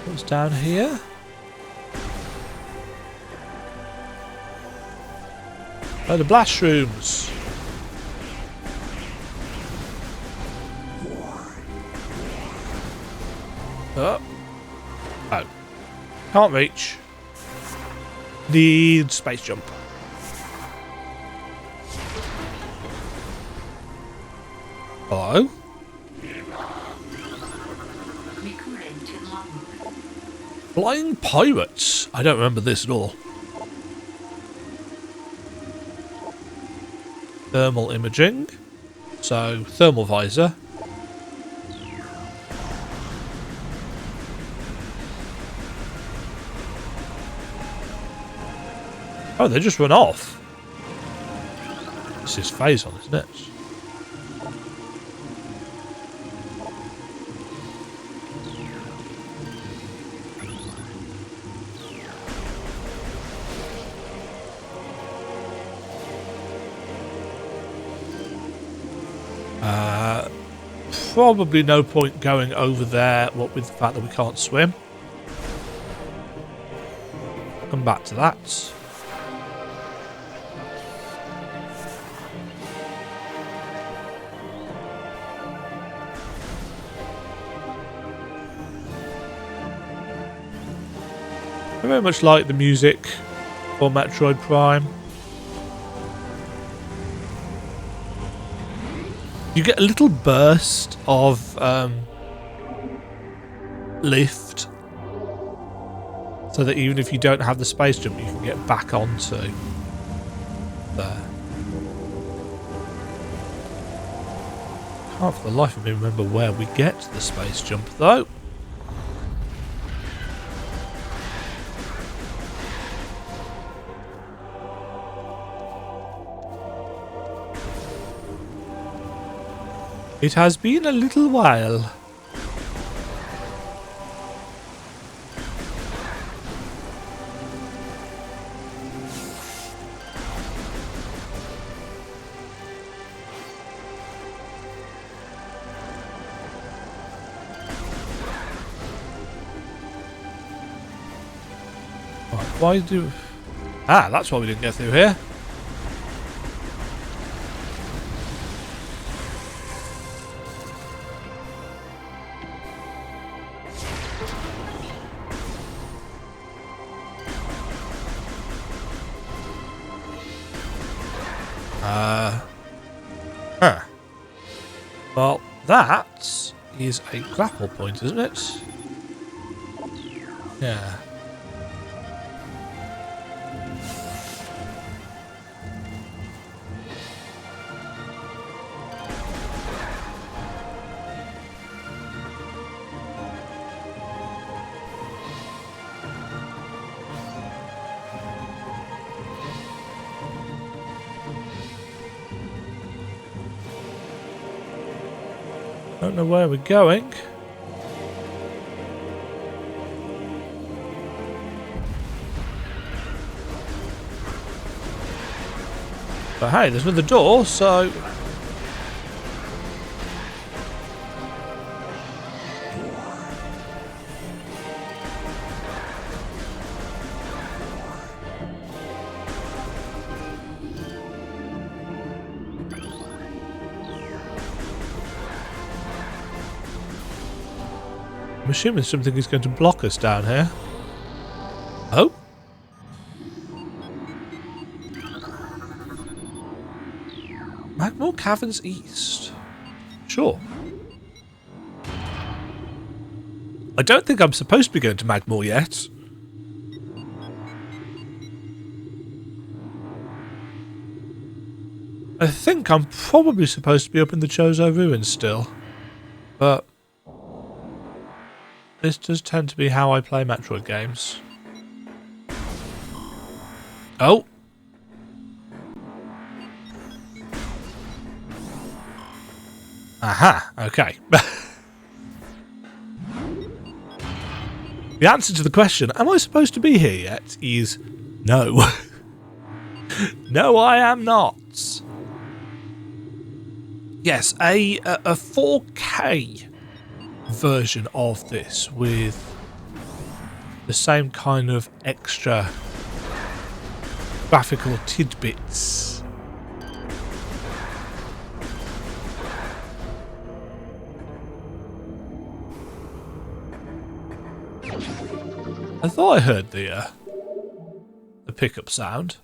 What's down here? Oh, the blast rooms. Oh. Oh. Can't reach. Need space jump. Hello? Flying pirates. I don't remember this at all. Thermal imaging. So, thermal visor. Oh, they just run off. This is phase on, isn't it? Probably no point going over there, what with the fact that we can't swim. Come back to that. I very much like the music for Metroid Prime. You get a little burst of lift, so that even if you don't have the space jump, you can get back onto there. Can't for the life of me remember where we get the space jump though. It has been a little while. Right, why do... Ah, that's why we didn't get through here. Well, that is a grapple point, isn't it? Yeah. Don't know where we're going. But hey, there's another door, so... I'm assuming something is going to block us down here. Oh? Magmore Caverns East. Sure. I don't think I'm supposed to be going to Magmore yet. I think I'm probably supposed to be up in the Chozo ruins still. But this does tend to be how I play Metroid games. Oh! Aha, okay. The answer to the question, am I supposed to be here yet, is no. No, I am not. Yes, a 4K version of this with the same kind of extra graphical tidbits. I thought I heard the pickup sound.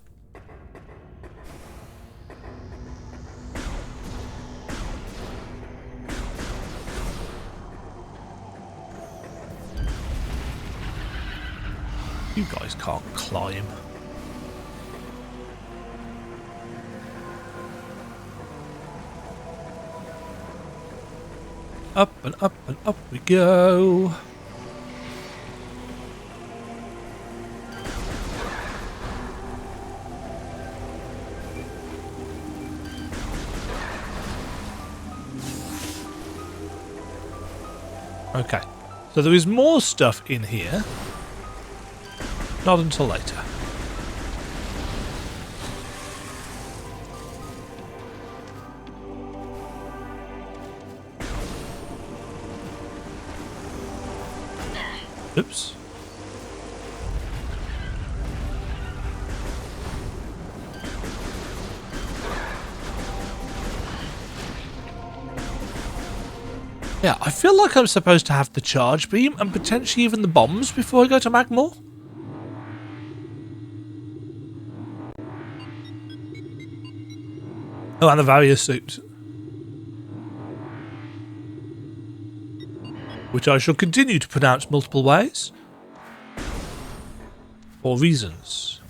You guys can't climb. Up and up and up we go. Okay, so there is more stuff in here. Not until later. Oops. Yeah, I feel like I'm supposed to have the charge beam and potentially even the bombs before I go to Magmore. Oh, and the Varia suit. Which I shall continue to pronounce multiple ways. For reasons.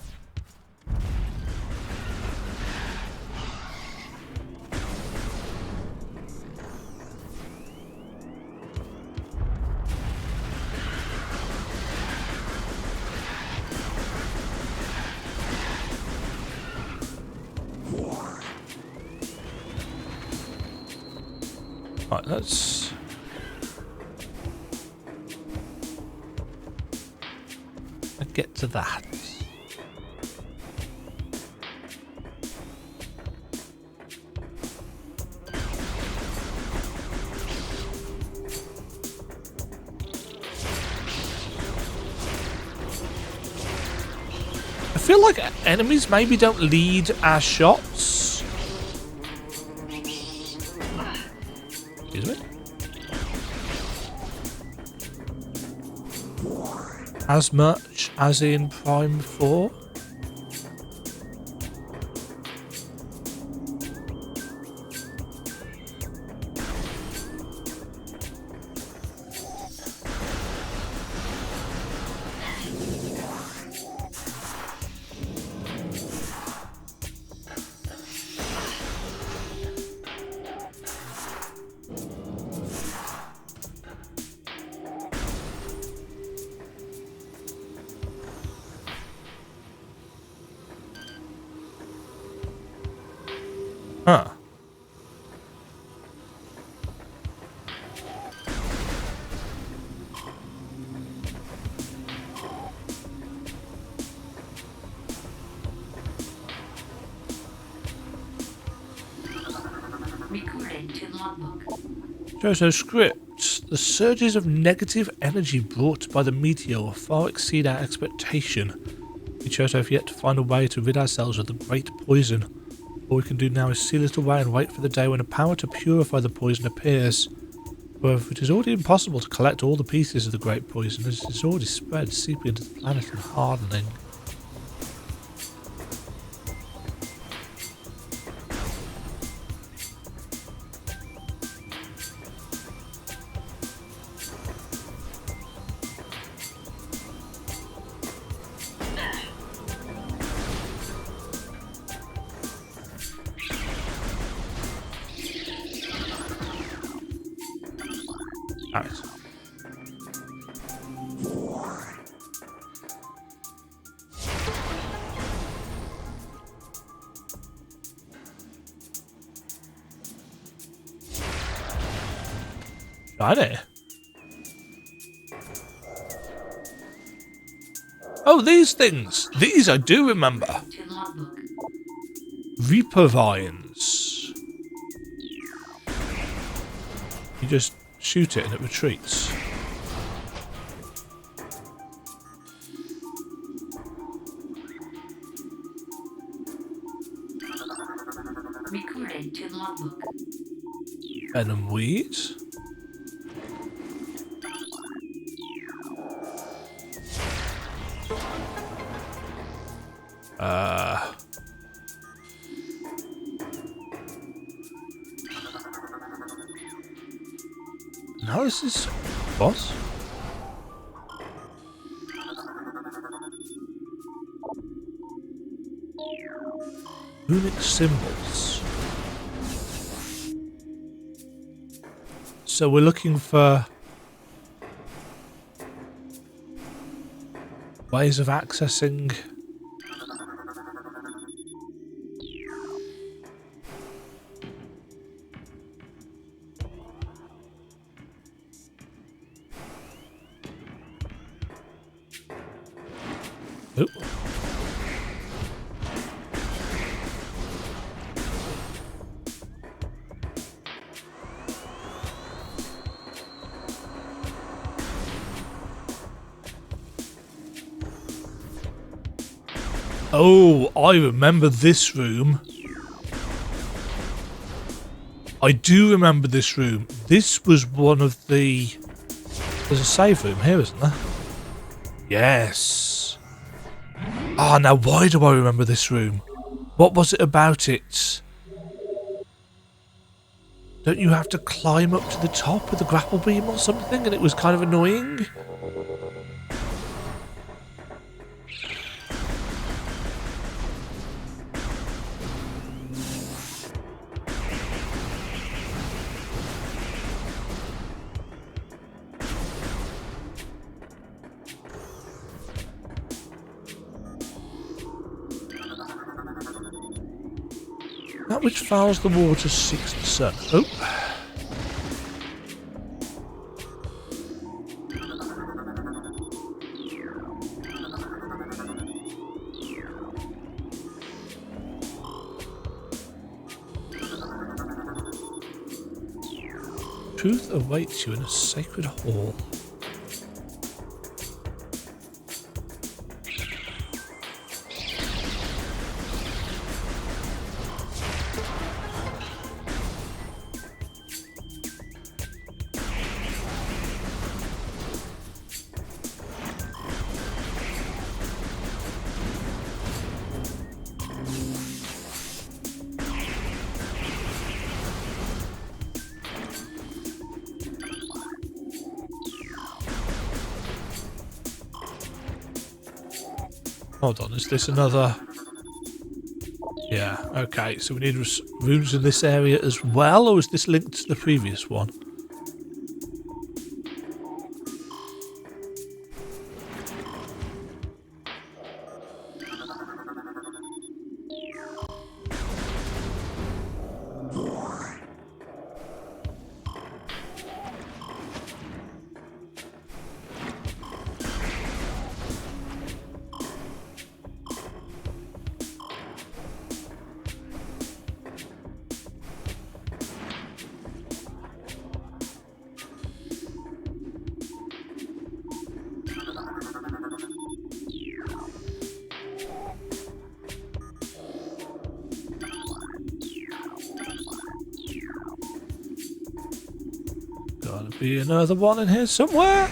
Right, let's get to that. I feel like enemies maybe don't lead our shots. Excuse me. As much as in Prime 4. Huh. Recording to logbook. Chozo script. The surges of negative energy brought by the meteor far exceed our expectation. We Chozo have yet to find a way to rid ourselves of the great poison. All we can do now is seal it away and wait for the day when a power to purify the poison appears. However, it is already impossible to collect all the pieces of the great poison as it is already spread, seeping into the planet and hardening. Alright. Shiny. Oh, these things! These I do remember. To logbook. Reaper vines. You just shoot it and it retreats. Recorded to logbook. Venom weed. Now this is boss. Runic symbols. So we're looking for ways of accessing Oop. Oh, I remember this room. I do remember this room. This was one of the... There's a save room here, isn't there? Yes. Ah, now why do I remember this room? What was it about it? Don't you have to climb up to the top with a grapple beam or something? And it was kind of annoying? That which fouls the water seeks the sun. Oh. Truth awaits you in a sacred hall. Hold on, is this another... Yeah, okay, so we need rooms in this area as well, or is this linked to the previous one? be another one in here somewhere.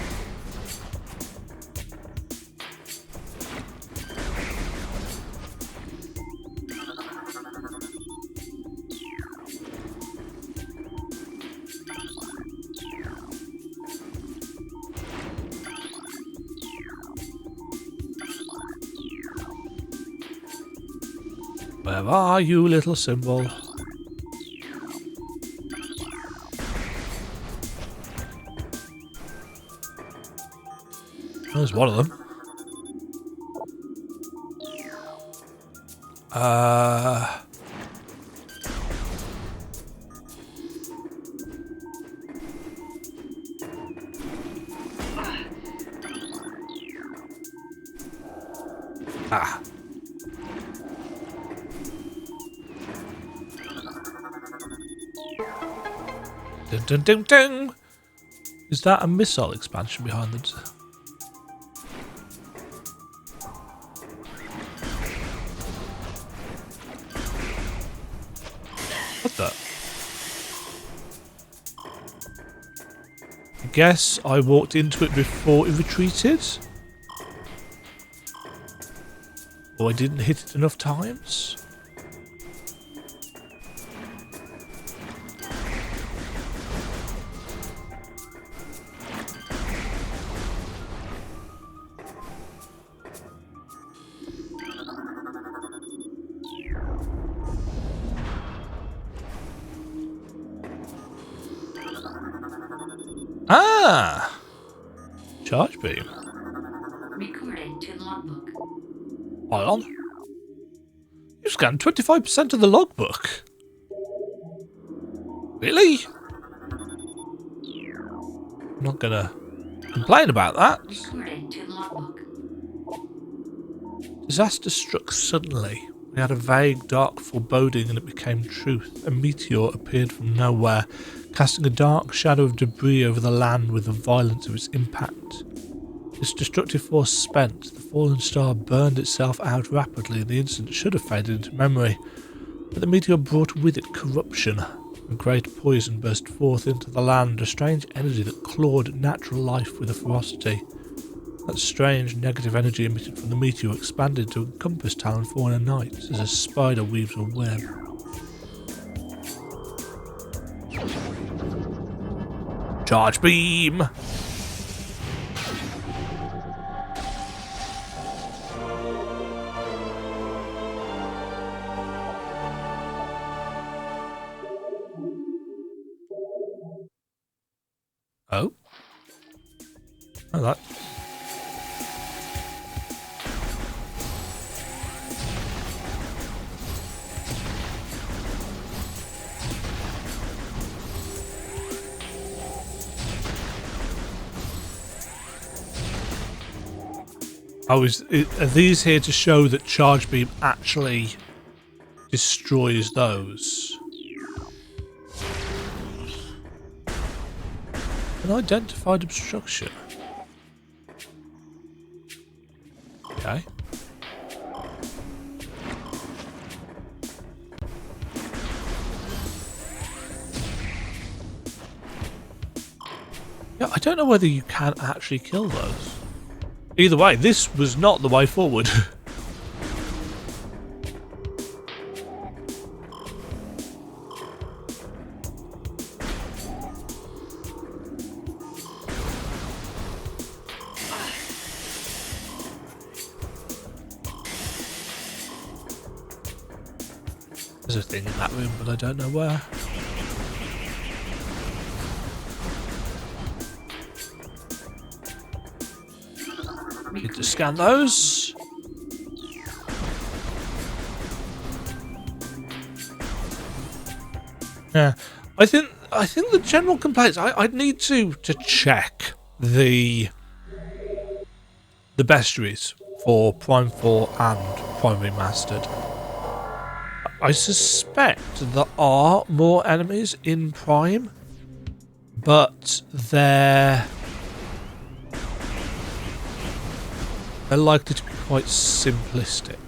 Where are you, little symbol? There's one of them. Ah. Dun dun dun dun! Is that a missile expansion behind them? What the? I guess I walked into it before it retreated? Or I didn't hit it enough times? Ah! Charge beam. Recorded to logbook. Hold on. You scanned 25% of the logbook. Really? I'm not gonna complain about that. Recorded to logbook. Disaster struck suddenly. We had a vague, dark foreboding and it became truth. A meteor appeared from nowhere, casting a dark shadow of debris over the land with the violence of its impact. Its destructive force spent, the fallen star burned itself out rapidly and the incident should have faded into memory. But the meteor brought with it corruption. A great poison burst forth into the land, a strange energy that clawed natural life with a ferocity. That strange negative energy emitted from the meteor expanded to encompass Talon IV in a night, as a spider weaves a web. Charge beam! Oh? Oh, that... Oh, are these here to show that Charge Beam actually destroys those? An identified obstruction. Okay. Yeah, I don't know whether you can actually kill those. Either way, this was not the way forward. There's a thing in that room, but I don't know where. Need to scan those. Yeah, I think the general complaints. I'd need to check the bestiaries for Prime 4 and Prime Remastered. I suspect there are more enemies in Prime, but they're likely to be quite simplistic.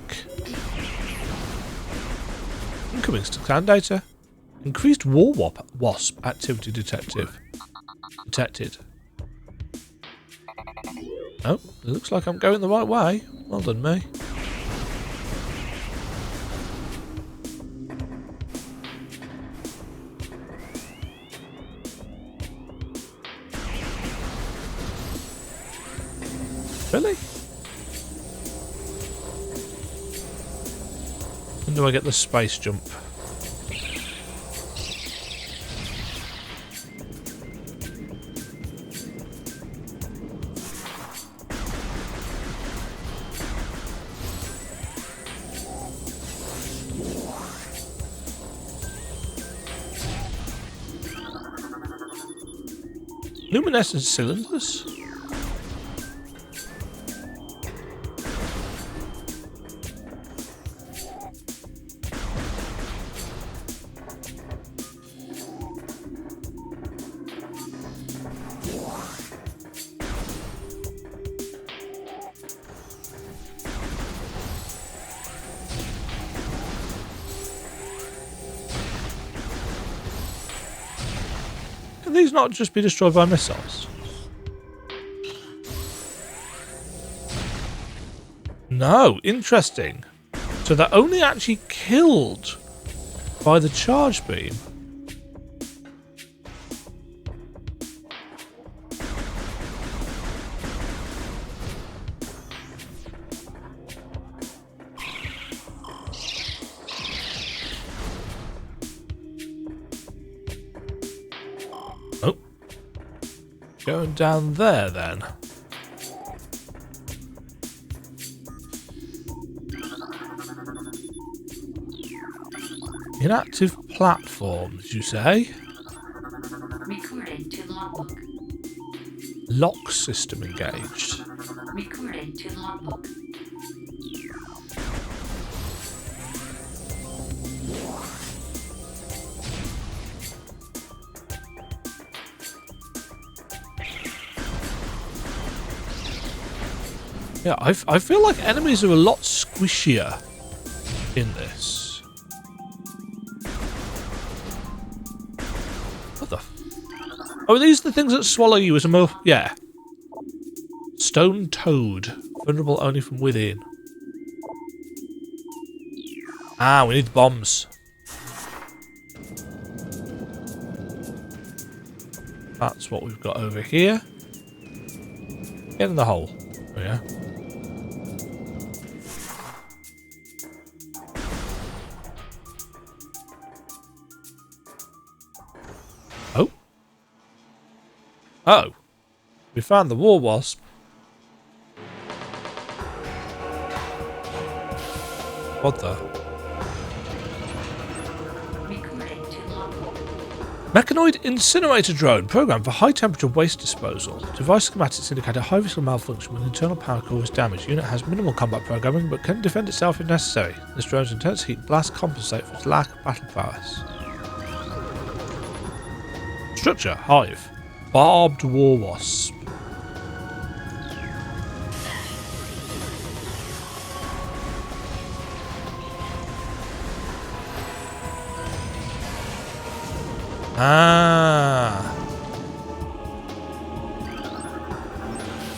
Incoming scan data. Increased war wasp activity detective. Detected. Oh, it looks like I'm going the right way. Well done, me. Really? When do I get the space jump? Luminescent cylinders? Can these not just be destroyed by missiles? No, interesting. So they're only actually killed by the charge beam. Oh. Going down there then. Inactive platforms, you say? Recorded to logbook. Lock system engaged. Recorded to logbook. Yeah, I feel like enemies are a lot squishier in this. What the? Oh, are these the things that swallow you as a morph? Yeah. Stone toad. Vulnerable only from within. Ah, we need bombs. That's what we've got over here. Get in the hole. Oh, yeah. Oh. Oh. We found the war wasp. What the? Recorded to logbook. Mechanoid Incinerator drone programmed for high temperature waste disposal. Device schematics indicate a high risk of malfunction when internal power core is damaged. Unit has minimal combat programming but can defend itself if necessary. This drone's intense heat blast compensate for its lack of battle prowess. Structure: Hive. Barbed war wasp. Ah.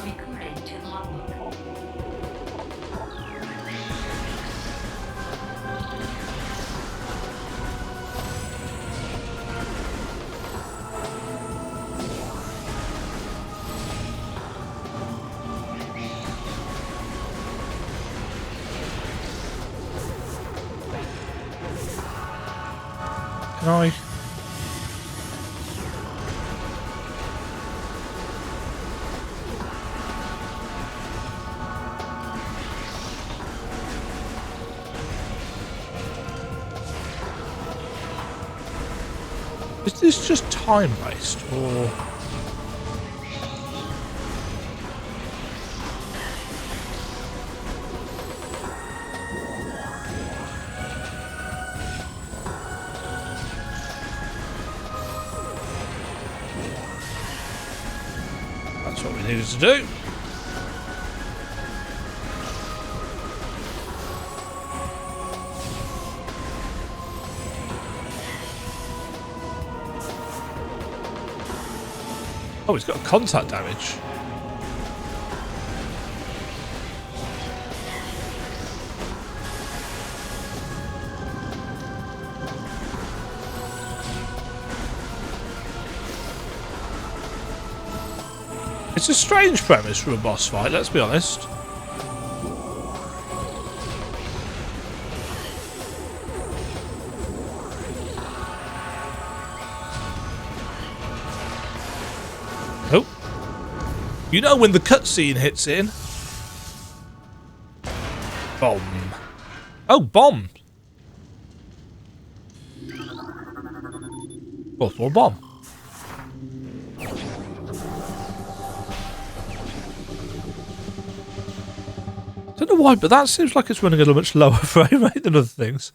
Recorded to logbook. Can I? Is this just time-based, or...? That's what we needed to do. Oh, it's got contact damage. It's a strange premise for a boss fight, let's be honest. Oh. You know when the cutscene hits in. Bomb. Oh, bomb. Fourth floor bomb. Don't know why, but that seems like it's running at a much lower frame rate than other things.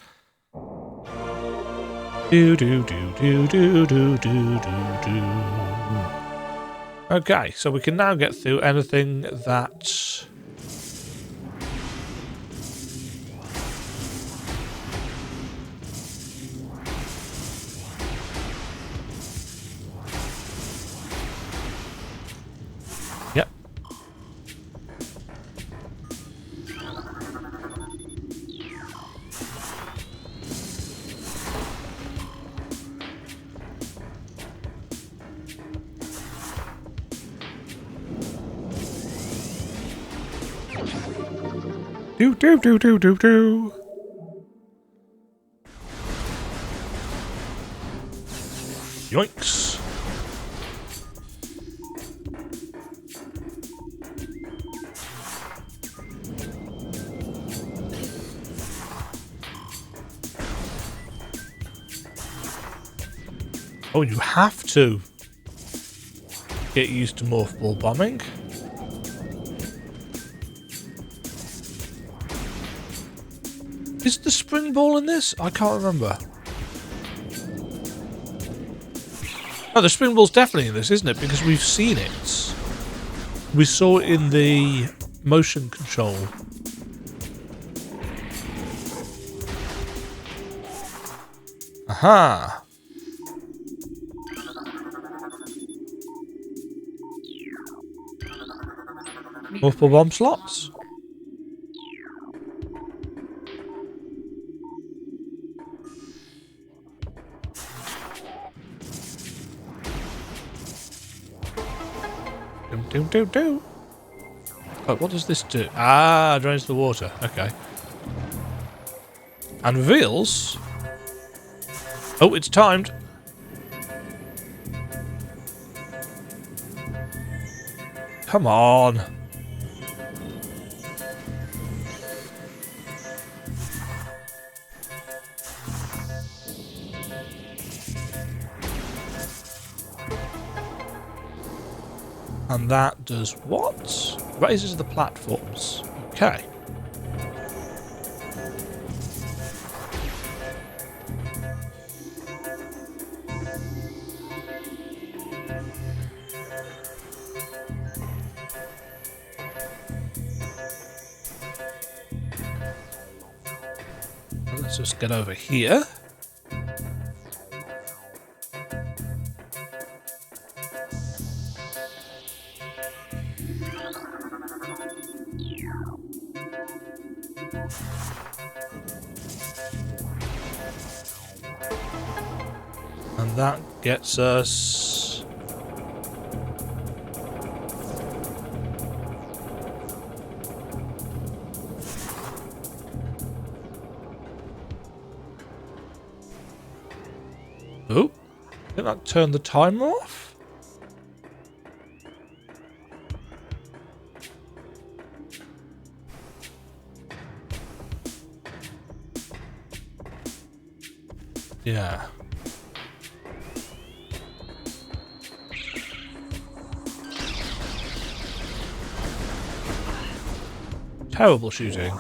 Do do do do do do do do do. Okay, so we can now get through anything that. Yep. Do do do do do do. Yoinks. Oh, you have to get used to morph ball bombing. Is the spring ball in this? I can't remember. Oh, the spring ball's definitely in this, isn't it? Because we've seen it. We saw it in the motion control. Aha! Multiple bomb slots. Do. Oh, what does this do? Ah, drains the water. Okay. And reveals. Oh, it's timed. Come on. And that does what? Raises the platforms. Okay. Let's just get over here. And that gets us... Oh, did that turn the timer off? Yeah. Terrible shooting.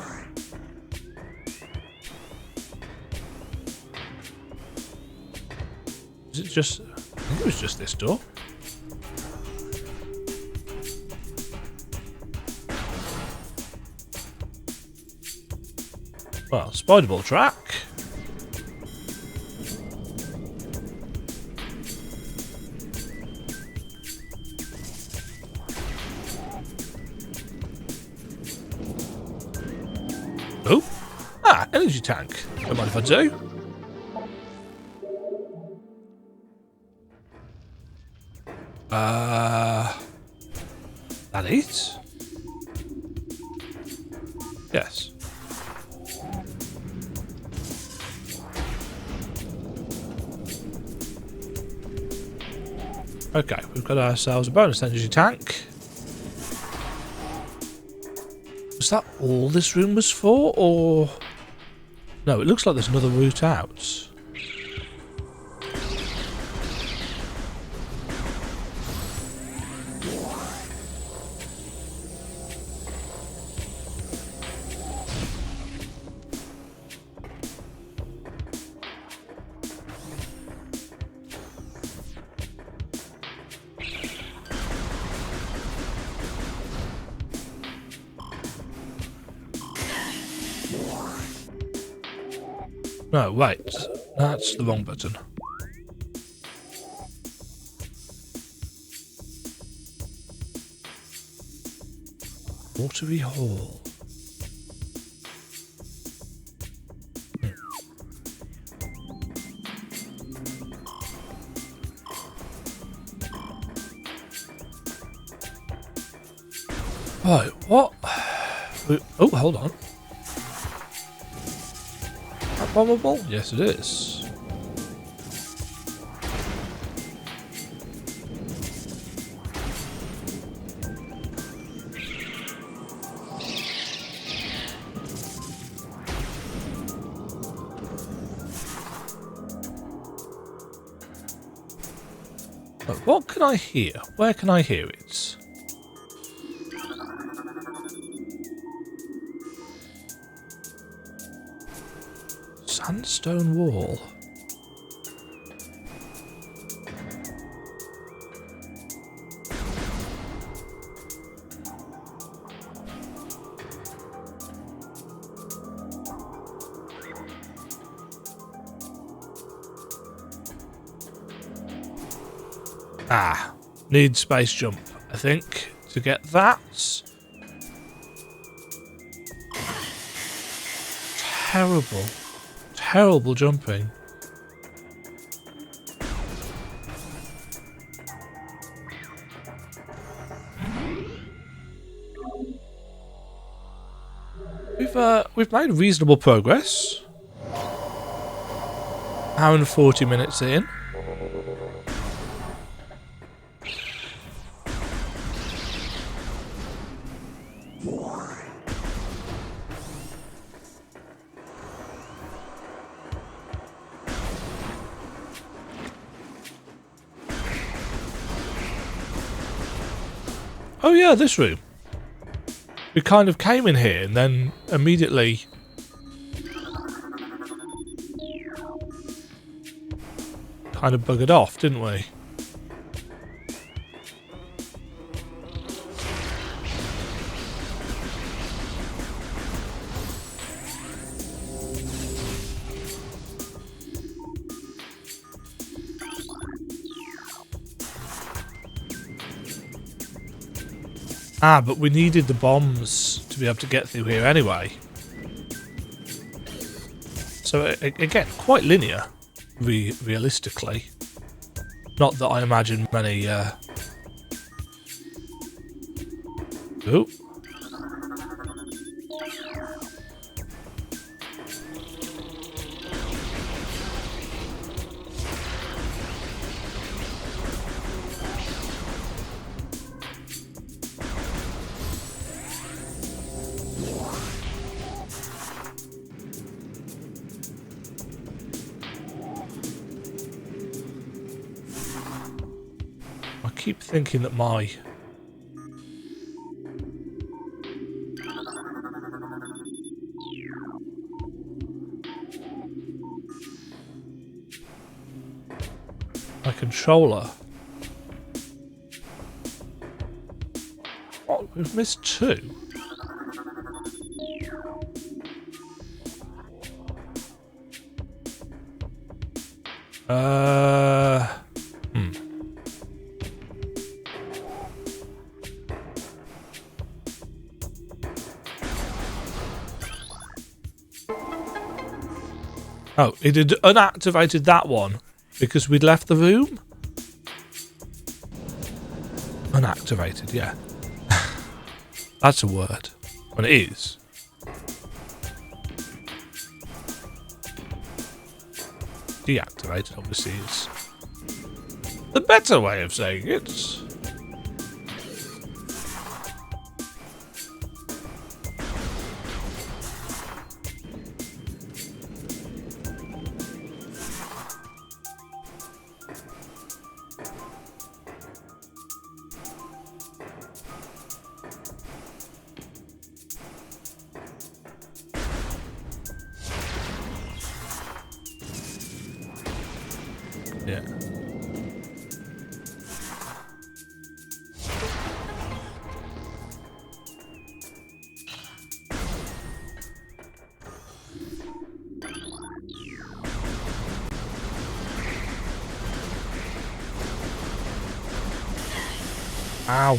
Is it just... I think it was just this door. Well, spiderball track. that energy tank. Don't mind if I do. That it? Yes. Okay, we've got ourselves a bonus energy tank. Was that all this room was for, or...? No, it looks like there's another route out. No, wait. That's the wrong button. Watery Hall. Right, what? Oh, hold on. Bombable? Yes, it is. But what can I hear? Where can I hear it? Sandstone wall. Ah, need space jump, I think, to get that. Terrible. Terrible jumping. We've made reasonable progress. Hour and 40 minutes in. Oh yeah, this room. We kind of came in here and then immediately kind of buggered off, didn't we? Ah, but we needed the bombs to be able to get through here anyway. So again, quite linear, realistically. Not that I imagine many... Ooh. I keep thinking that my... controller... Oh, we've missed two. Oh, it had unactivated that one because we'd left the room? Unactivated, yeah. That's a word. Well, it is. Deactivated, obviously, is the better way of saying it. Yeah. Ow.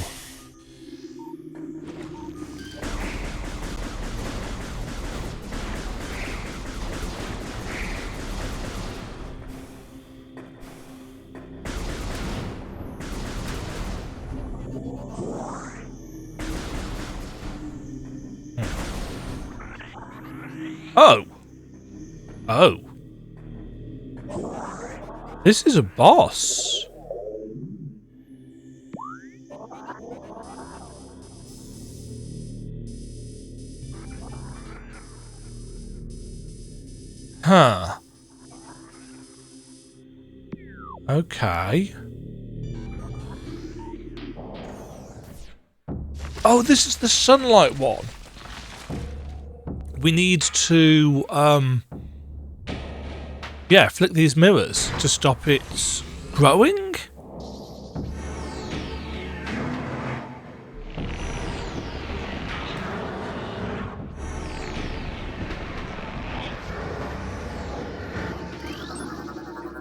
Oh. Oh. This is a boss. Huh. Okay. Oh, this is the sunlight one. We need to, yeah, flick these mirrors to stop it growing?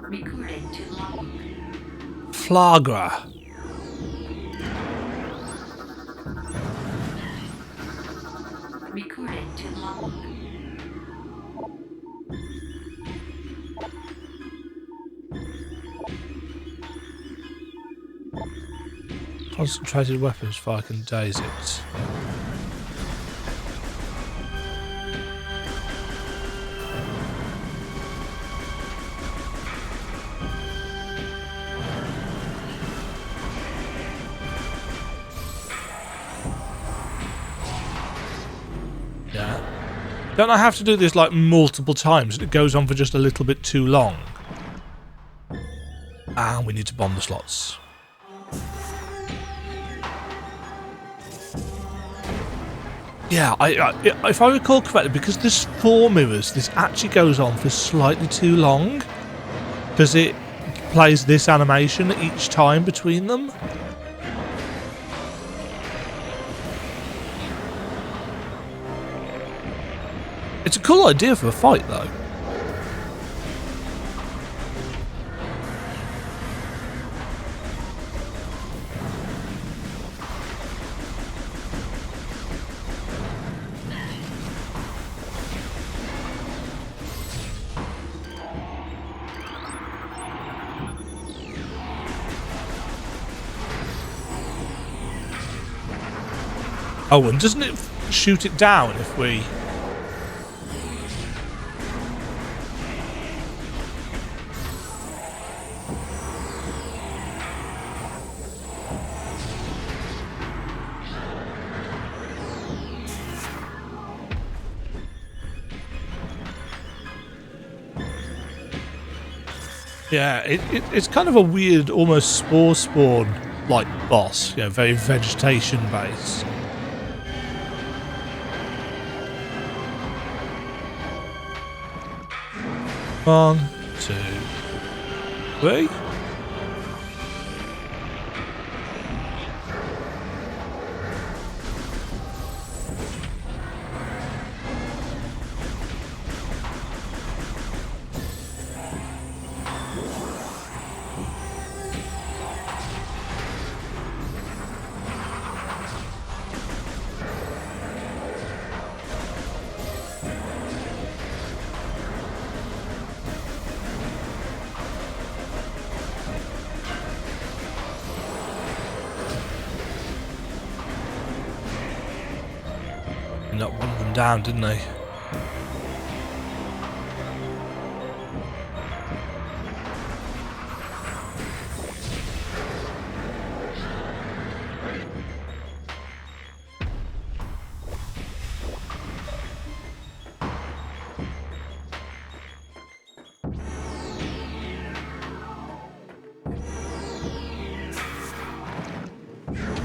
Recording to logbook. Flaahgra. Recording to logbook. Concentrated weapons fire can daze it. Yeah. Don't I have to do this like multiple times? It goes on for just a little bit too long. And we need to bomb the slots. Yeah, if I recall correctly, because there's 4 mirrors, this actually goes on for slightly too long. Because it plays this animation each time between them. It's a cool idea for a fight, though. Oh, and doesn't it shoot it down if we... Yeah, it's kind of a weird, almost spore spawn-like boss, you know, very vegetation-based. One, 2, 3. down, didn't they?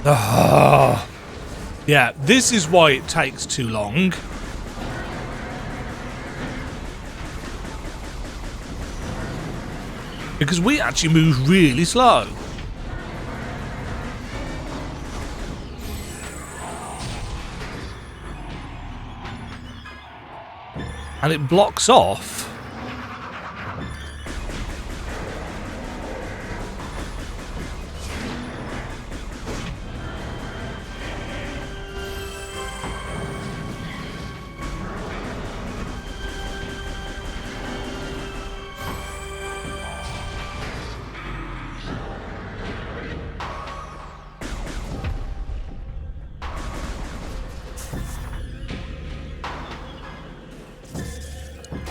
Oh. Yeah, this is why it takes too long. Because we actually move really slow. And it blocks off.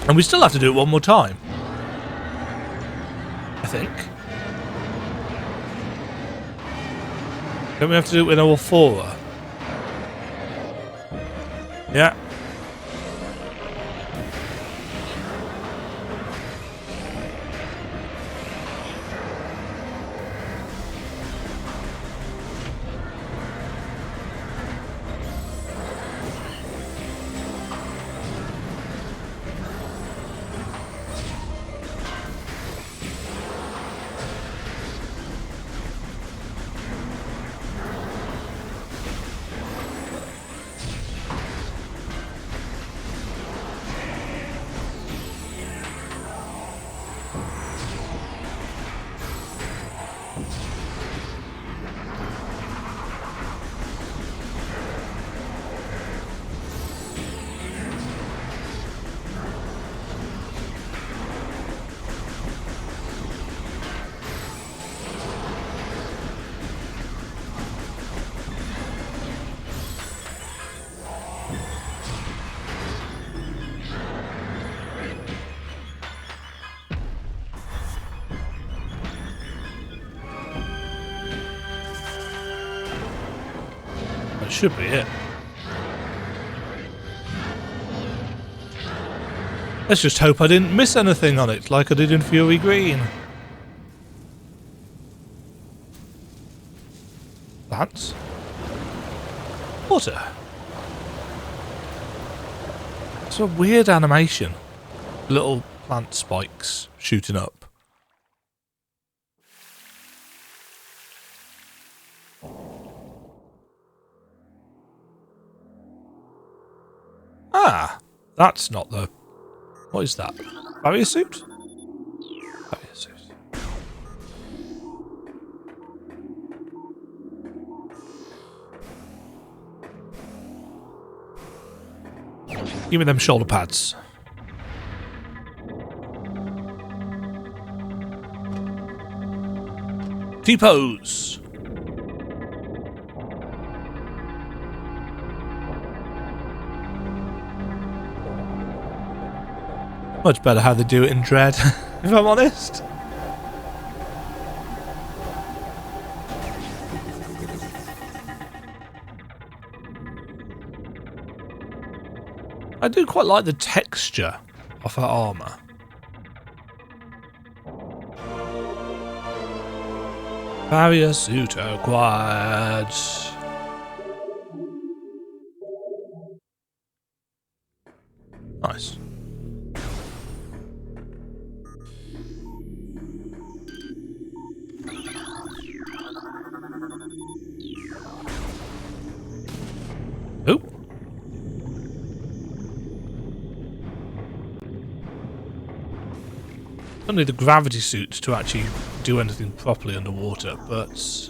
And we still have to do it one more time, I think. Don't we have to do it with our Fora? Yeah. That should be it. Let's just hope I didn't miss anything on it like I did in Fury Green. Plants. Water. It's a weird animation. Little plant spikes shooting up. Ah, that's not the... What is that? Varia suit? Varia suit. Give me them shoulder pads. T-pose. Much better how they do it in Dread, if I'm honest. I do quite like the texture of her armour. Barrier suit acquired. Nice. Oh. Only the gravity suit to actually do anything properly underwater, but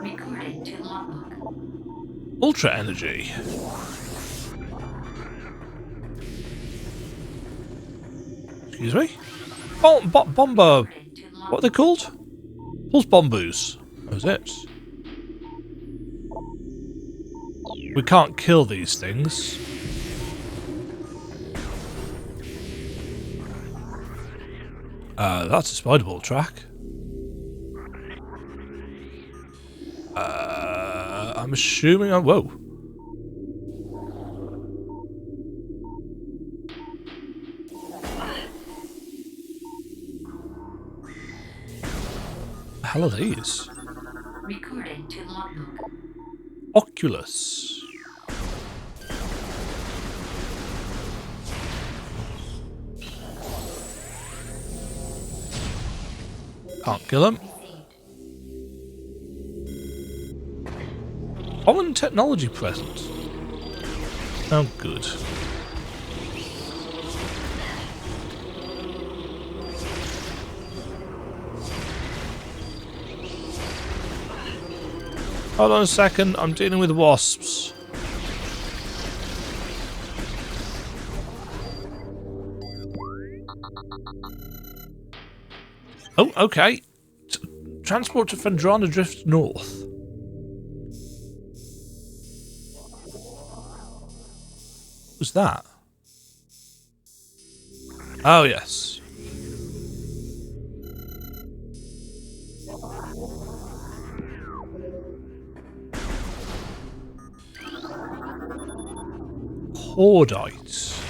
Recording to logbook. ultra energy. Excuse me? Bomber. What are they called? Pulse bombus. That was it. We can't kill these things. That's a spider ball track. I'm assuming whoa. The hell are these? Recording to logbook. Oculus. Can't kill them. Common technology present. Oh, good. Hold on a second, I'm dealing with wasps. Oh, okay. Transport to Fendrana drifts north. What was that? Oh, yes. Cordite.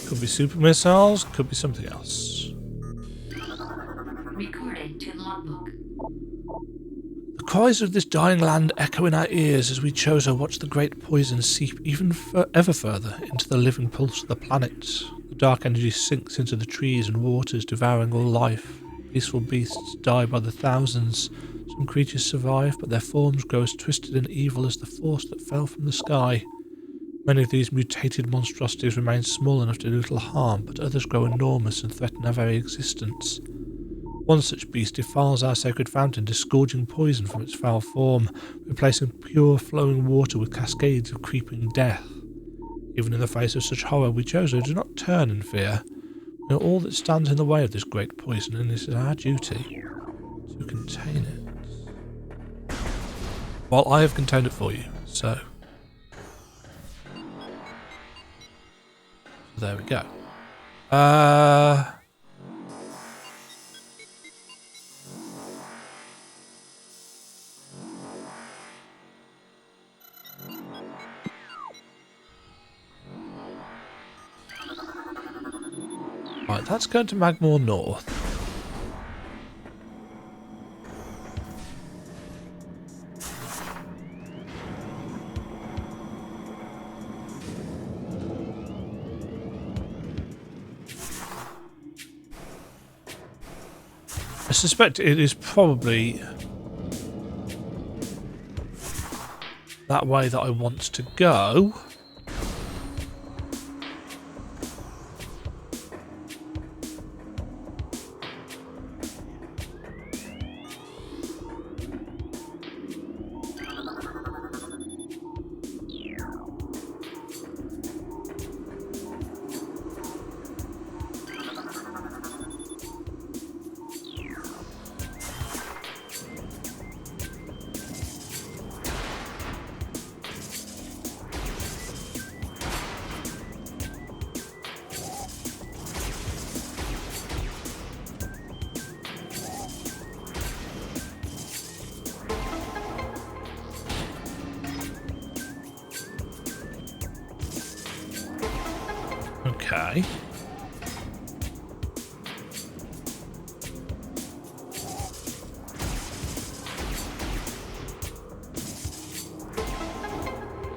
Could be super missiles, could be something else. Recording to logbook. The cries of this dying land echo in our ears as we Chozo watch the great poison seep even ever further into the living pulse of the planet. The dark energy sinks into the trees and waters, devouring all life. Peaceful beasts die by the thousands. Some creatures survive, but their forms grow as twisted and evil as the force that fell from the sky. Many of these mutated monstrosities remain small enough to do little harm, but others grow enormous and threaten our very existence. One such beast defiles our sacred fountain, disgorging poison from its foul form, replacing pure flowing water with cascades of creeping death. Even in the face of such horror, we Chozo do not turn in fear. We know all that stands in the way of this great poison, and it is our duty to contain it. Well, I have contained it for you, so there we go. Right, that's going to Magmore North. I suspect it is probably that way that I want to go. Okay.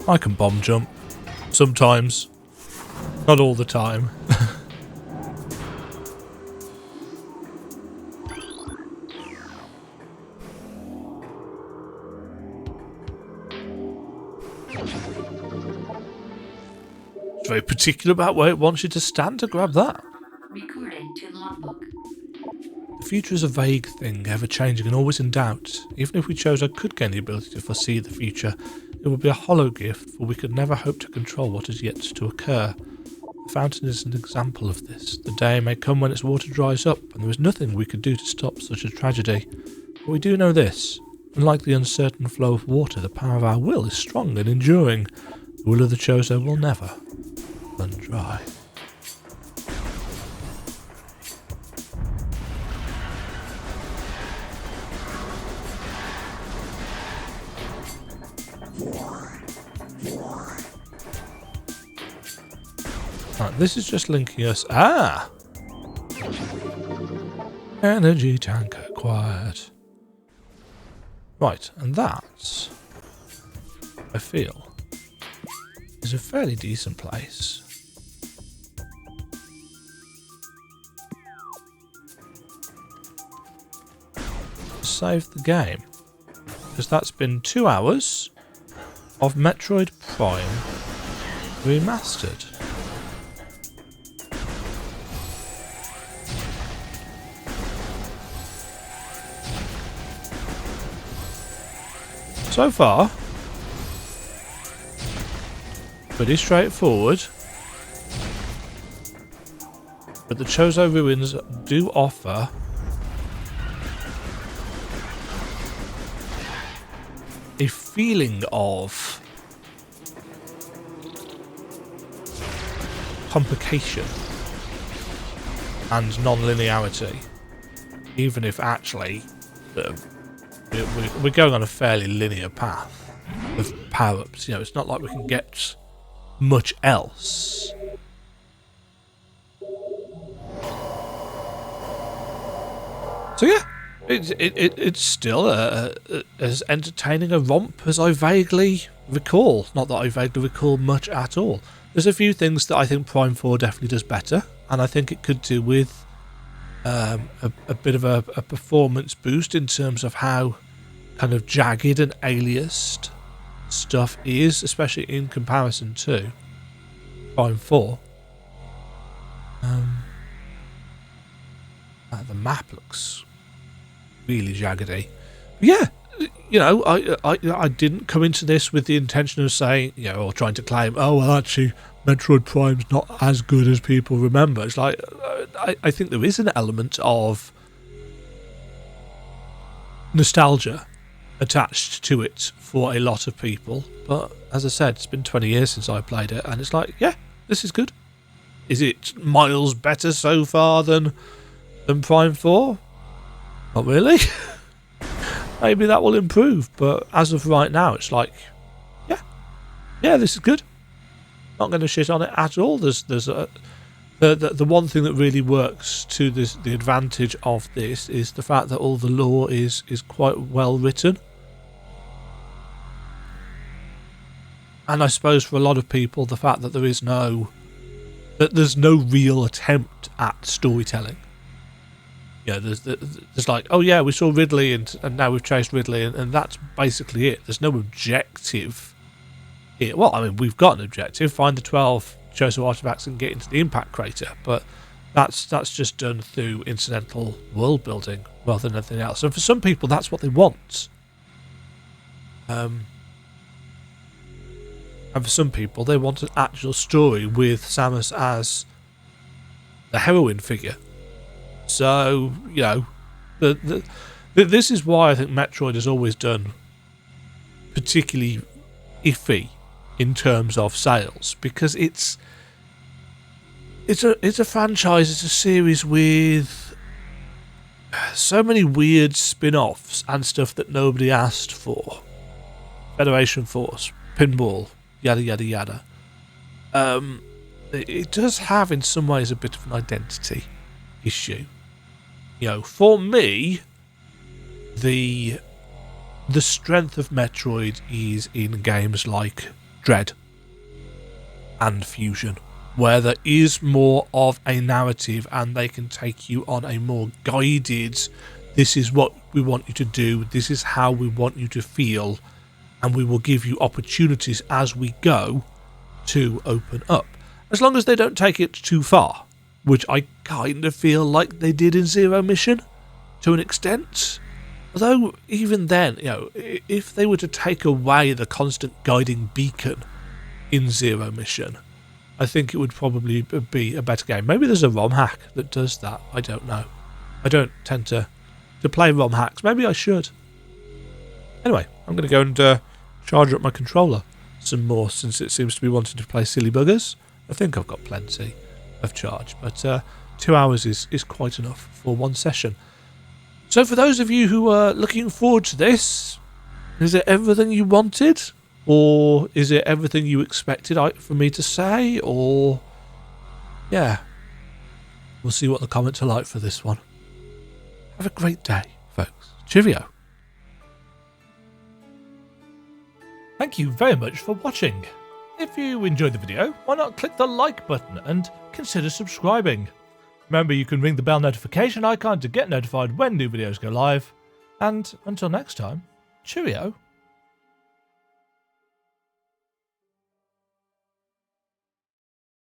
I can bomb jump. Sometimes. Not all the time. It's very particular about where it wants you to stand to grab that. Recording to logbook. The future is a vague thing, ever-changing and always in doubt. Even if we chose, I could gain the ability to foresee the future. It would be a hollow gift, for we could never hope to control what is yet to occur. The fountain is an example of this. The day may come when its water dries up, and there is nothing we could do to stop such a tragedy. But we do know this. Unlike the uncertain flow of water, the power of our will is strong and enduring. The will of the Chozo will never run dry. Right, this is just linking us. Ah! Energy tank acquired. Right, and that, I feel, is a fairly decent place. Save the game. Because that's been 2 hours of Metroid Prime Remastered. So far, pretty straightforward, but the Chozo ruins do offer a feeling of complication and non-linearity, even if actually we're going on a fairly linear path of power-ups. You know, it's not like we can get much else. So yeah, it's still as entertaining a romp as I vaguely recall. Not that I vaguely recall much at all. There's a few things that I think Prime 4 definitely does better, and I think it could do with a bit of a performance boost in terms of how kind of jagged and aliased stuff is, especially in comparison to Prime 4. The map looks really jaggedy. But yeah, you know, I didn't come into this with the intention of saying, you know, or trying to claim, oh well, actually Metroid Prime's not as good as people remember. It's like, I think there is an element of nostalgia attached to it for a lot of people, but as I said, it's been 20 years since I played it, and it's like, yeah, this is good. Is it miles better so far than Prime 4? Not really. Maybe that will improve, but as of right now, it's like, yeah, this is good. Not going to shit on it at all. There's the one thing that really works to the advantage of this is the fact that all the lore is quite well written, and I suppose for a lot of people, the fact that there's no real attempt at storytelling. You know, there's like, oh yeah, we saw Ridley and now we've chased Ridley, and that's basically it. There's no objective here. Well, I mean, we've got an objective: find the 12 Chozo artifacts and get into the impact crater. But that's just done through incidental world building rather than anything else. And for some people, that's what they want. And for some people, they want an actual story with Samus as the heroine figure. So, you know, this is why I think Metroid has always done particularly iffy in terms of sales, because it's a franchise, it's a series with so many weird spin-offs and stuff that nobody asked for. Federation Force, Pinball, yada yada yada. It does have in some ways a bit of an identity issue. You know, for me, the strength of Metroid is in games like Dread and Fusion, where there is more of a narrative and they can take you on a more guided, this is what we want you to do, this is how we want you to feel, and we will give you opportunities as we go to open up. As long as they don't take it too far, which I kind of feel like they did in Zero Mission to an extent. Although, even then, you know, if they were to take away the constant guiding beacon in Zero Mission, I think it would probably be a better game. Maybe there's a ROM hack that does that. I don't know. I don't tend to play ROM hacks. Maybe I should. Anyway, I'm going to go and charge up my controller some more, since it seems to be wanting to play silly buggers. I think I've got plenty of charge, but 2 hours is quite enough for one session. So for those of you who are looking forward to this, is it everything you wanted? Or is it everything you expected for me to say? Or, yeah, we'll see what the comments are like for this one. Have a great day, folks. Cheerio. Thank you very much for watching. If you enjoyed the video, why not click the like button and consider subscribing. Remember, you can ring the bell notification icon to get notified when new videos go live. And until next time, cheerio.